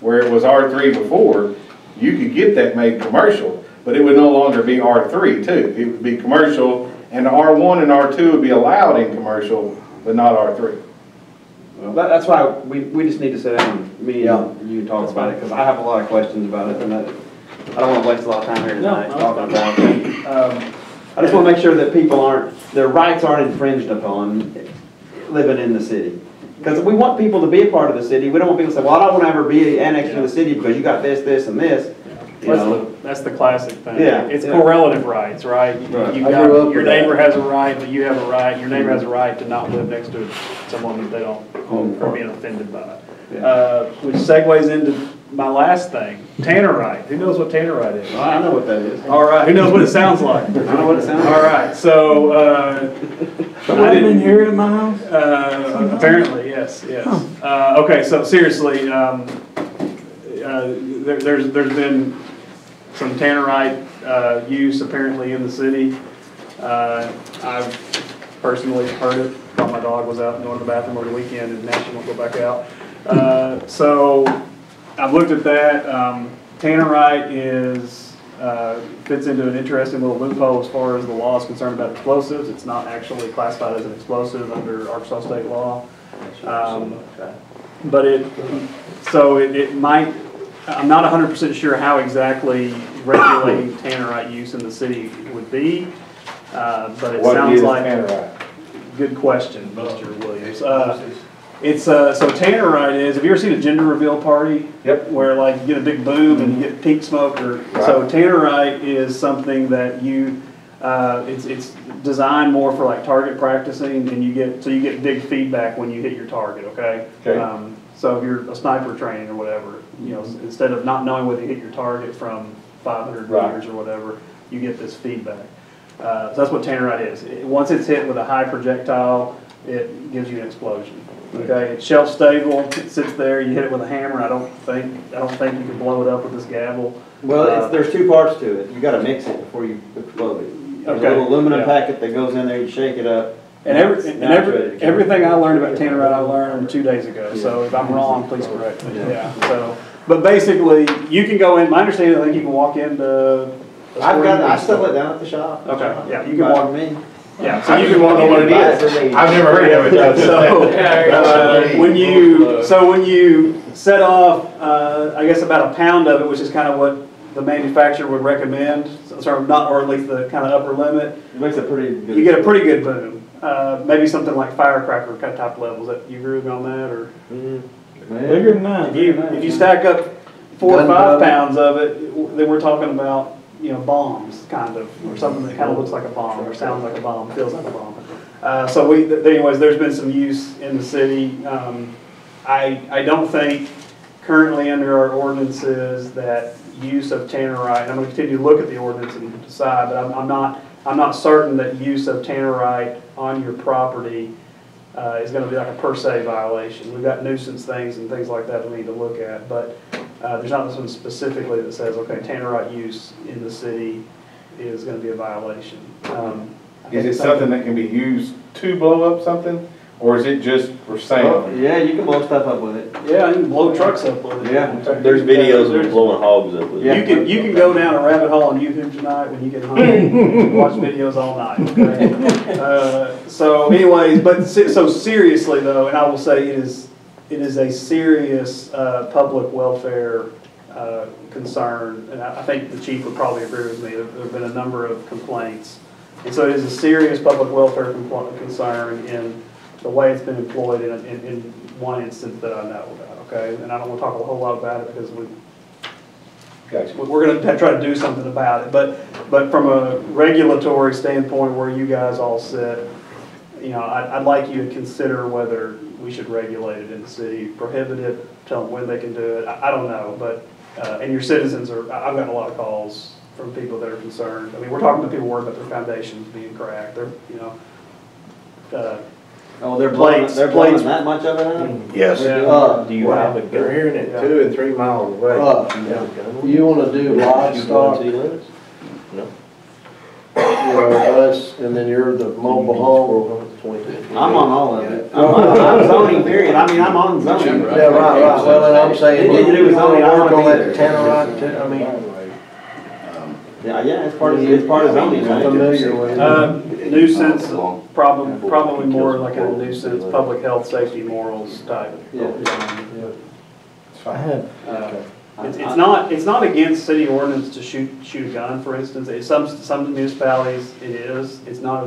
where it was R3 before, you could get that made commercial, but it would no longer be R3 too. It would be commercial, and R1 and R2 would be allowed in commercial, but not R3. Well, that's why we just need to sit down, me and you talk about it, because I have a lot of questions about it, and I don't want to waste a lot of time here tonight No, talking about it. I just want to make sure that people their rights aren't infringed upon living in the city. Because we want people to be a part of the city. We don't want people to say, well, I don't want to ever be annexed to the city because you got this, this, and this. You know? That's the classic thing. Yeah, It's yeah. correlative rights, right? Right. You've I got, grew up your with that. neighbor has a right, but you have a right, your neighbor has a right to not live next to someone that they don't, or being offended by. Yeah. Which segues into my last thing, tannerite. Who knows what tannerite is? Well, I know what that is. All right, who knows what it sounds like? I know what it sounds like. All right, so, somebody been here at my house? apparently, yes. Okay, so seriously, there's been some tannerite use apparently in the city. I've personally heard it while my dog was out going to the bathroom over the weekend and now she won't go back out. So I've looked at that. Tannerite is, fits into an interesting little loophole as far as the law is concerned about explosives. It's not actually classified as an explosive under Arkansas state law. But it might, I'm not 100% sure how exactly regulating Tannerite use in the city would be, but it sounds like. Good question, Mr. Williams. So Tannerite is, have you ever seen a gender reveal party? Yep. Where like you get a big boom and you get pink smoke so Tannerite is something that it's designed more for like target practicing and you get big feedback when you hit your target, okay? So if you're a sniper training or whatever, instead of not knowing whether you hit your target from 500 meters or whatever, you get this feedback. So that's what Tannerite is. Once it's hit with a high projectile, it gives you an explosion. Okay, it's shelf stable. It sits there. You hit it with a hammer. I don't think you can blow it up with this gavel. Well, there's two parts to it. You got to mix it before you explode it. There's a little aluminum packet that goes in there. You shake it up. And everything I learned about Tannerite, I learned 2 days ago. So if I'm wrong, please correct me. So, but basically, you can go in. My understanding, I think you can walk into. I still it down at the shop. Okay. Yeah, you can walk me. Yeah, so you can walk on what it is. I've never heard of it. So when you set off, I guess about a pound of it, which is kind of what the manufacturer would recommend, or at least the kind of upper limit. It makes a pretty good. You get a pretty good boom. Maybe something like firecracker type levels. That you agree with me on that, or bigger than that? If you stack up 4 or 5 pounds of it, then we're talking about bombs, kind of, or something that kind of looks like a bomb, or sounds like a bomb, feels like a bomb. Anyways, there's been some use in the city. I don't think currently under our ordinances that use of Tannerite, and I'm going to continue to look at the ordinance and decide, but I'm not certain that use of Tannerite on your property is going to be like a per se violation. We've got nuisance things and things like that we need to look at, but there's not something specifically that says, okay, Tannerite use in the city is going to be a violation. Is it something that can be used to blow up something, or is it just for sale? Yeah, you can blow stuff up with it. Yeah, you can blow trucks up with it. Yeah. There's videos of blowing hogs up with it. You can go down a rabbit hole on YouTube tonight when you get home and watch videos all night. Okay? So anyways, so seriously though, and I will say it is a serious public welfare concern, and I think the chief would probably agree with me. There have been a number of complaints, and so it is a serious public welfare concern in the way it's been employed in one instance that I know about. Okay, and I don't want to talk a whole lot about it because we're going to try to do something about it. But from a regulatory standpoint, where you guys all sit, I'd like you to consider whether we should regulate it in the city, prohibit it, tell them when they can do it. I don't know, but and your citizens I've gotten a lot of calls from people that are concerned. I mean, we're talking to people worried about their foundations being cracked. They're blowing that much of it out? Yes. Do you have a gun? They're hearing it 2 and 3 miles away. You wanna do livestock, No. us, and then you're the mobile home. I'm on all of it. I'm zoning period. I mean, I'm on zoning. Yeah, right, well, and I'm saying, Anything to do with zoning, I work wanna on be that there. Tannerite too, I mean. Yeah, it's part of zoning. Right? Familiar with it. Nuisance, probably more like a nuisance, public health, safety, morals type. It's not against city ordinance to shoot a gun, for instance. Some municipalities it is. It's not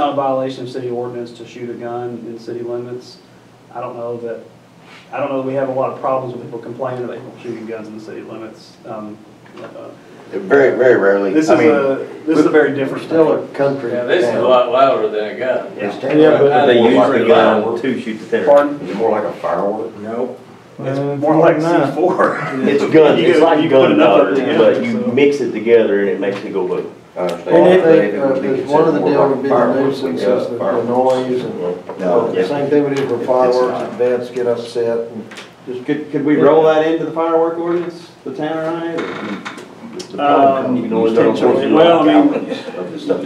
a violation of city ordinance to shoot a gun in city limits. I don't know that we have a lot of problems with people complaining about people shooting guns in the city limits. Very, very rarely. This is a very different. Still a country. Yeah, this is a lot louder than a gun. Yeah, but they use the gun to shoot the Tannerite. Pardon? Is it more like a firework? No. It's more like C4. It's gun. It's like gunpowder, but you so. mix it together and it makes it go boom. I think one of the deals would be the nuisance, is the noise, and the same thing we do for fireworks, and vets get upset. And Just could we roll that into the firework ordinance, the Tannerite? Well, I mean,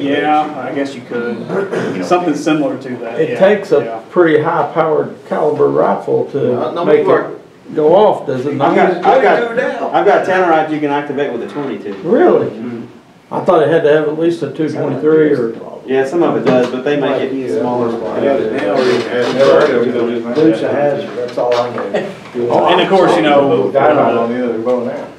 yeah, I guess you could. Something similar to that. It takes a pretty high-powered caliber rifle to make it. go off, does it not? I've got Tannerite you can activate with a 22. Really? I thought it had to have at least a 223 or. Yeah, some of it does, but they make it smaller. Dukes of Hazzard, that's all I know. And of course, you know, Dynamite on the other, they're going out.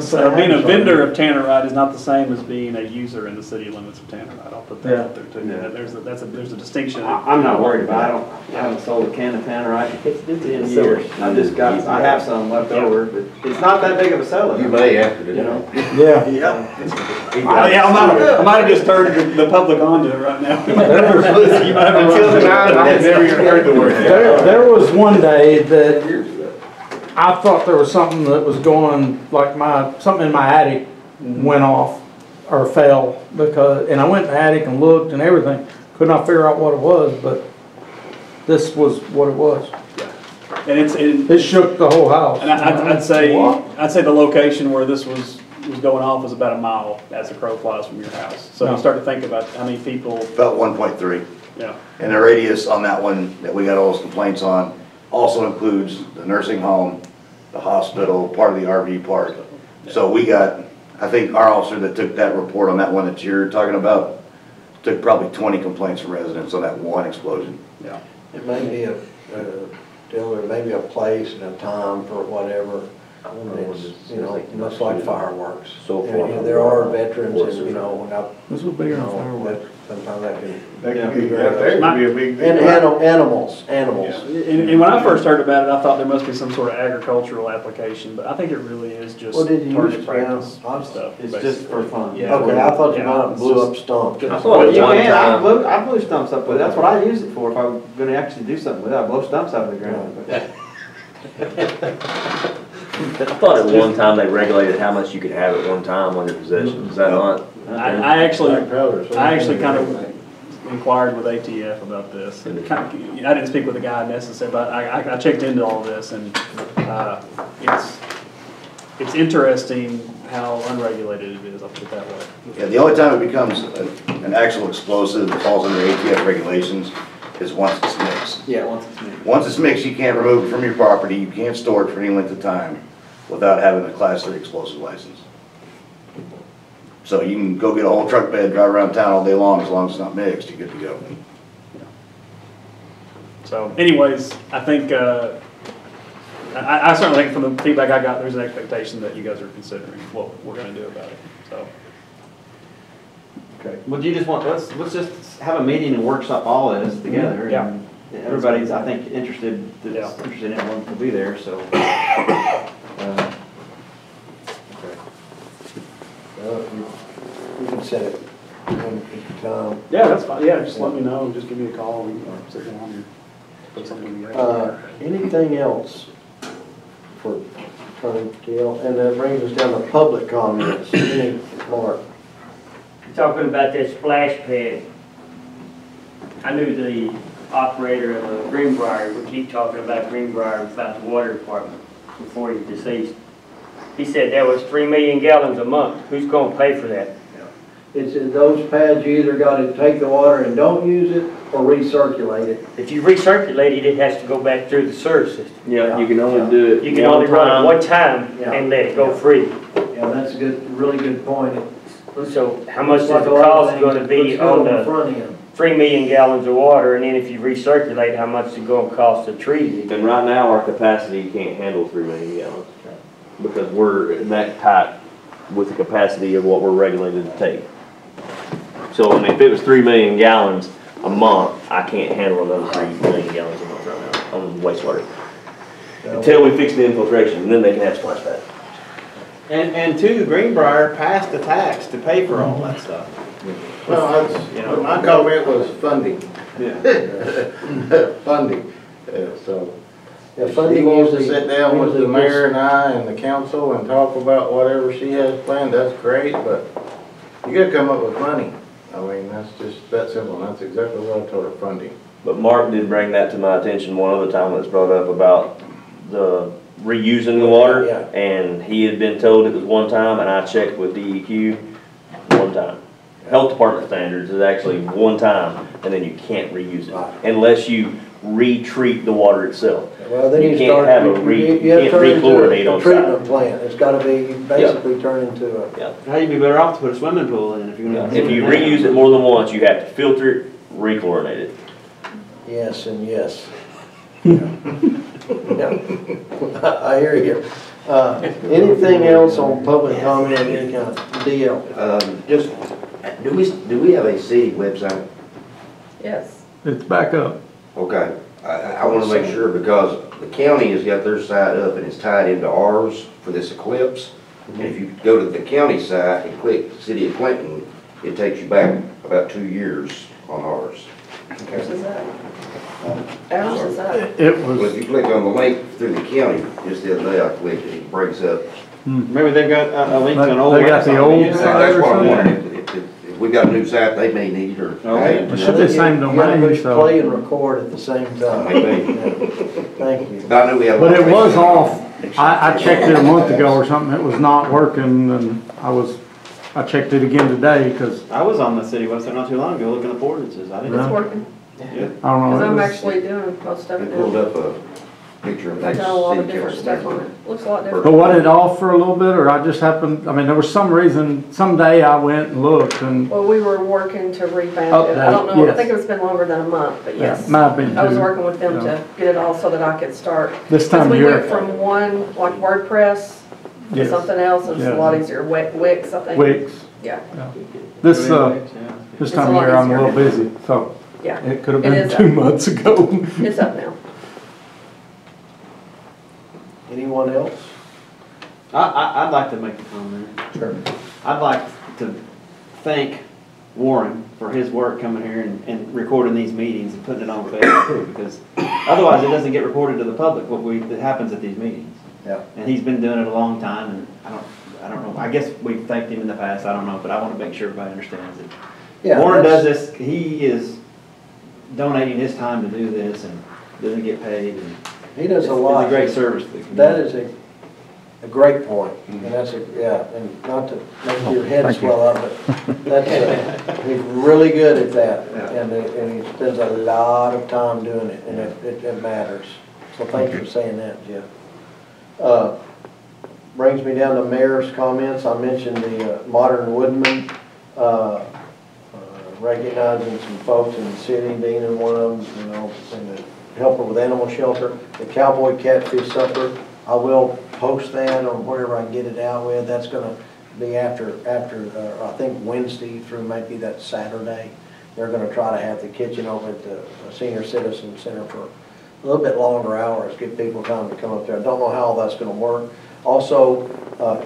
so being a vendor of Tannerite is not the same as being a user in the city limits of Tannerite. I'll put that out there too. Yeah. There's a distinction. I'm not worried about it. I haven't sold a can of Tannerite in years. I have some left over, but it's not that big of a seller. You may after today. You know? Yeah. I might have just turned the public onto it right now. Until tonight, I had never even heard the word. There was one day that I thought there was something that was going, like something in my attic went off or fell and I went in the attic and looked and everything. Could not figure out what it was, but this was what it was. And It shook the whole house. And I'd say the location where this was going off was about a mile as the crow flies from your house. So you start to think about how many people. About 1.3. Yeah. And the radius on that one that we got all those complaints on also includes the nursing home, the hospital, part of the RV park. So we got, I think our officer that took that report on that one that you're talking about, took probably 20 complaints from residents on that one explosion. Yeah. It may be there may be a place and a time for whatever. It's, much like fireworks. There are veterans and, This will be your fireworks. Sometimes that can. That could be a big deal. And animals. And when I first heard about it, I thought there must be some sort of agricultural application, but I think it really is just What did you target use practice It's stuff. basically. just for fun. Yeah. Okay, I thought you Yeah. might have blew up stumps. I thought Well, at you one can, time, I blew stumps up with it. That's what I use it for. If I'm gonna actually do something with it, I blow stumps out of the ground. I thought at one time they regulated how much you could have at one time on your possession. Is that not? I actually kind of inquired with ATF about this. And I didn't speak with the guy necessarily, but I checked into all this, and it's interesting how unregulated it is. I'll put it that way. Yeah, the only time it becomes an actual explosive that falls under ATF regulations is once it's mixed. Yeah, once it's mixed. Once it's mixed, you can't remove it from your property, you can't store it for any length of time without having a Class 3 explosive license. So you can go get a whole truck bed, drive around town all day long, as long as it's not mixed, you're good to go. So anyways, I think, I certainly think from the feedback I got, there's an expectation that you guys are considering what we're gonna do about it, so. Okay. Well, do you just want, let's just have a meeting and workshop all of this together. Yeah. And everybody's, I think, interested in it, will be there, so. You can set it when time. Yeah, that's fine, yeah, just let me know, just give me a call, and sit down and put something together. Anything else for Attorney Gill? And that brings us down to public comments. Mark? Talking about that splash pad, I knew the operator of the Greenbrier would keep talking about Greenbrier about the water department before he's deceased. He said there was 3 million gallons a month. Who's going to pay for that? It's in those pads, you either got to take the water and don't use it or recirculate it. If you recirculate it, it has to go back through the sewer system. Yeah, you can only do it. You can only run it one time and let it go free. Yeah, that's a really good point. So how much is the cost going to be on the front end? 3 million gallons of water, and then if you recirculate, how much is it going to cost to treat it? And right now, our capacity can't handle 3 million gallons because we're that tight with the capacity of what we're regulated to take. So, I mean, if it was 3 million gallons a month, I can't handle another 3 million gallons a month right now on wastewater. Until we fix the infiltration, and then they can have splash pad. And two, Greenbrier passed the tax to pay for all that stuff. Well, that's, my comment was funding. Yeah. Funding, so. Yeah, If funding she wants to usually- sit down with the usually mayor and I and the council and talk about whatever she has planned, that's great, but you gotta come up with money. I mean, that's just that simple, and that's exactly what I told her, funding. But Mark did bring that to my attention one other time when it's brought up about the reusing the water. Yeah. And he had been told it was one time, and I checked with DEQ one time. health department standards is actually one time, and then you can't reuse Right. it unless you retreat the water itself. Well, then You you can't start, have a you you have to can't turn into re-chlorinate a on treatment site. plant. It's gotta be, you basically turn into a, Now you'd be better off to put a swimming pool in if you're gonna. If you reuse it more than once, you have to filter it, re-chlorinate it. yes and yes. Yeah. I hear you. Anything else on public comment of any kind? DL? Just, do we have a city website? Yes. It's back up. Okay, I want to make sure because the county has got their site up and it's tied into ours for this eclipse. And if you go to the county site and click City of Clinton, it takes you back about 2 years on ours. Ours is up. Ours is up. It Well, if you click on the link through the county, just the other day I clicked it, it breaks up. Maybe they've got a link to an old. They got the website. old Yeah. site. That's what I'm wondering, if we've got a new site, they may need it or. Okay. It should be the same You gotta domain, push so. play and record at the same time. Maybe. Yeah. Thank you. I knew we had. a But lot it of was things. off. I checked it a month ago or something. It was not working and I checked it again today because I was on the city website not too long ago looking up ordinances. I didn't. It's working, I don't because know. I'm it was- actually doing most of It it pulled now. up a picture of I've next done a lot of city different council stuff on member. it. Looks a lot different. But was it off for a little bit or I just happened, I mean, there was some reason, someday I went and looked and Well, we were working to revamp it. I Update, don't know, I yes. think it's been longer than a month, but yes. might have been I was too. working with them to get it all so that I could start. This time of Because we year. went from one, like WordPress, to Yes. something else, and it's a Yeah. lot easier. Wix, I think. Wix. Yeah, This, It's this a time of lot year I'm a easier. little busy, so yeah. it could have It been is 2 up. months ago. It's up now. Anyone else? I'd like to make a comment. Sure. I'd like to thank Warren for his work coming here and recording these meetings and putting it on Facebook, because otherwise it doesn't get reported to the public, that happens at these meetings. Yeah. And he's been doing it a long time, and I don't know, I guess we've thanked him in the past, I don't know, but I want to make sure everybody understands it. Yeah, Warren does that's- this, he is donating his time to do this and doesn't get paid, and He does a it's lot. a great service to the community. That is a great point, and that's yeah, and not to make your head swell up, but that's, he's really good at that. Yeah. And he spends a lot of time doing it, and it matters. So thanks for saying that, Jeff. Brings me down to mayor's comments. I mentioned the Modern Woodman, recognizing some folks in the city, Dean and one of them, you know, and the helper with animal shelter. The Cowboy Catfish Supper, I will post that on wherever I can get it out with. That's gonna be after, I think Wednesday through maybe that Saturday. They're gonna try to have the kitchen over at the Senior Citizen Center for a little bit longer hours, give people time to come up there. I don't know how that's gonna work. Also,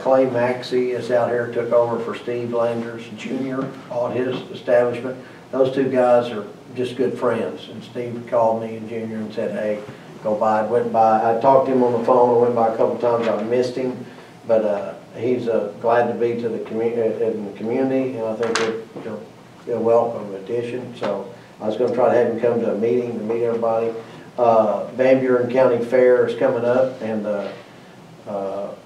Clay Maxey is out here, took over for Steve Landers Jr. on his establishment. Those two guys are just good friends, and Steve called me and Junior and said, hey, go by. I went by, I talked to him on the phone, I went by a couple times, I missed him, but he's glad to be to the in the community, and I think he'll be a welcome addition. So I was going to try to have him come to a meeting to meet everybody. Van Buren County Fair is coming up, and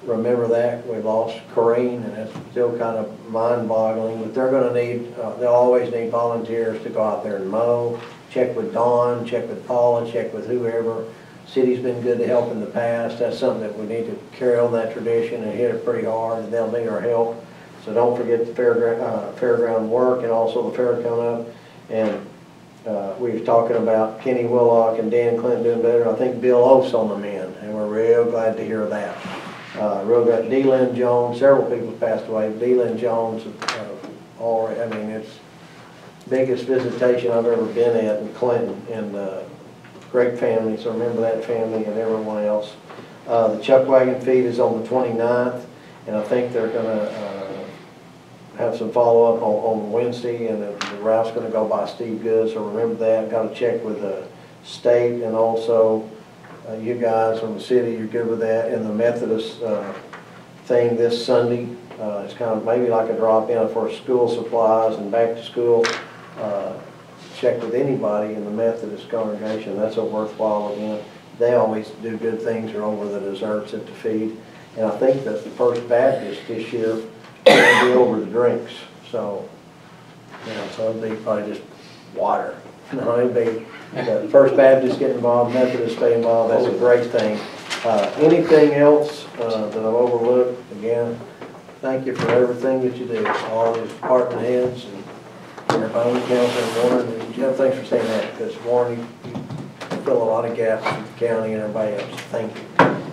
remember that we lost Corrine, and it's still kind of mind-boggling. But they're going to need, they'll always need volunteers to go out there and mow. Check with Dawn, check with Paula, check with whoever. City's been good to help in the past. That's something that we need to carry on that tradition and hit it pretty hard, and they'll need our help. So don't forget the fairground work, and also the fair coming up. And we were talking about Kenny Willock and Dan Clinton doing better. I think Bill Oates on the mend, and we're real glad to hear that. Real good. D-Lynn Jones, several people passed away. D-Lynn Jones, already, I mean, it's biggest visitation I've ever been at in Clinton, and great family, so remember that family and everyone else. The Chuck Wagon Feed is on the 29th, and I think they're gonna have some follow-up on Wednesday, and the route's gonna go by Steve Good, so remember that. Got to check with the state, and also you guys from the city, you're good with that. And the Methodist thing this Sunday, it's kind of maybe like a drop-in for school supplies and back to school. Check with anybody in the Methodist congregation. That's a worthwhile event. They always do good things. They're over the desserts at the feed. And I think that the First Baptist this year will be over the drinks. So you know, so it'd be probably just water. No, it'd be, the First Baptist get involved, Methodist stay involved, that's a great thing. Anything else, that I've overlooked, again, thank you for everything that you do, all these department heads and your own council and Warren, and Jeff, thanks for saying that, because Warren, you fill a lot of gaps with the county and everybody else, thank you.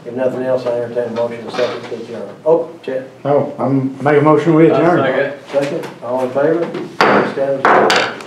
If nothing else, I entertain a motion to second to adjourn. Oh, Chet. Oh, I'm, make a motion, we adjourn. Second. Second, all in favor? Stand adjourned.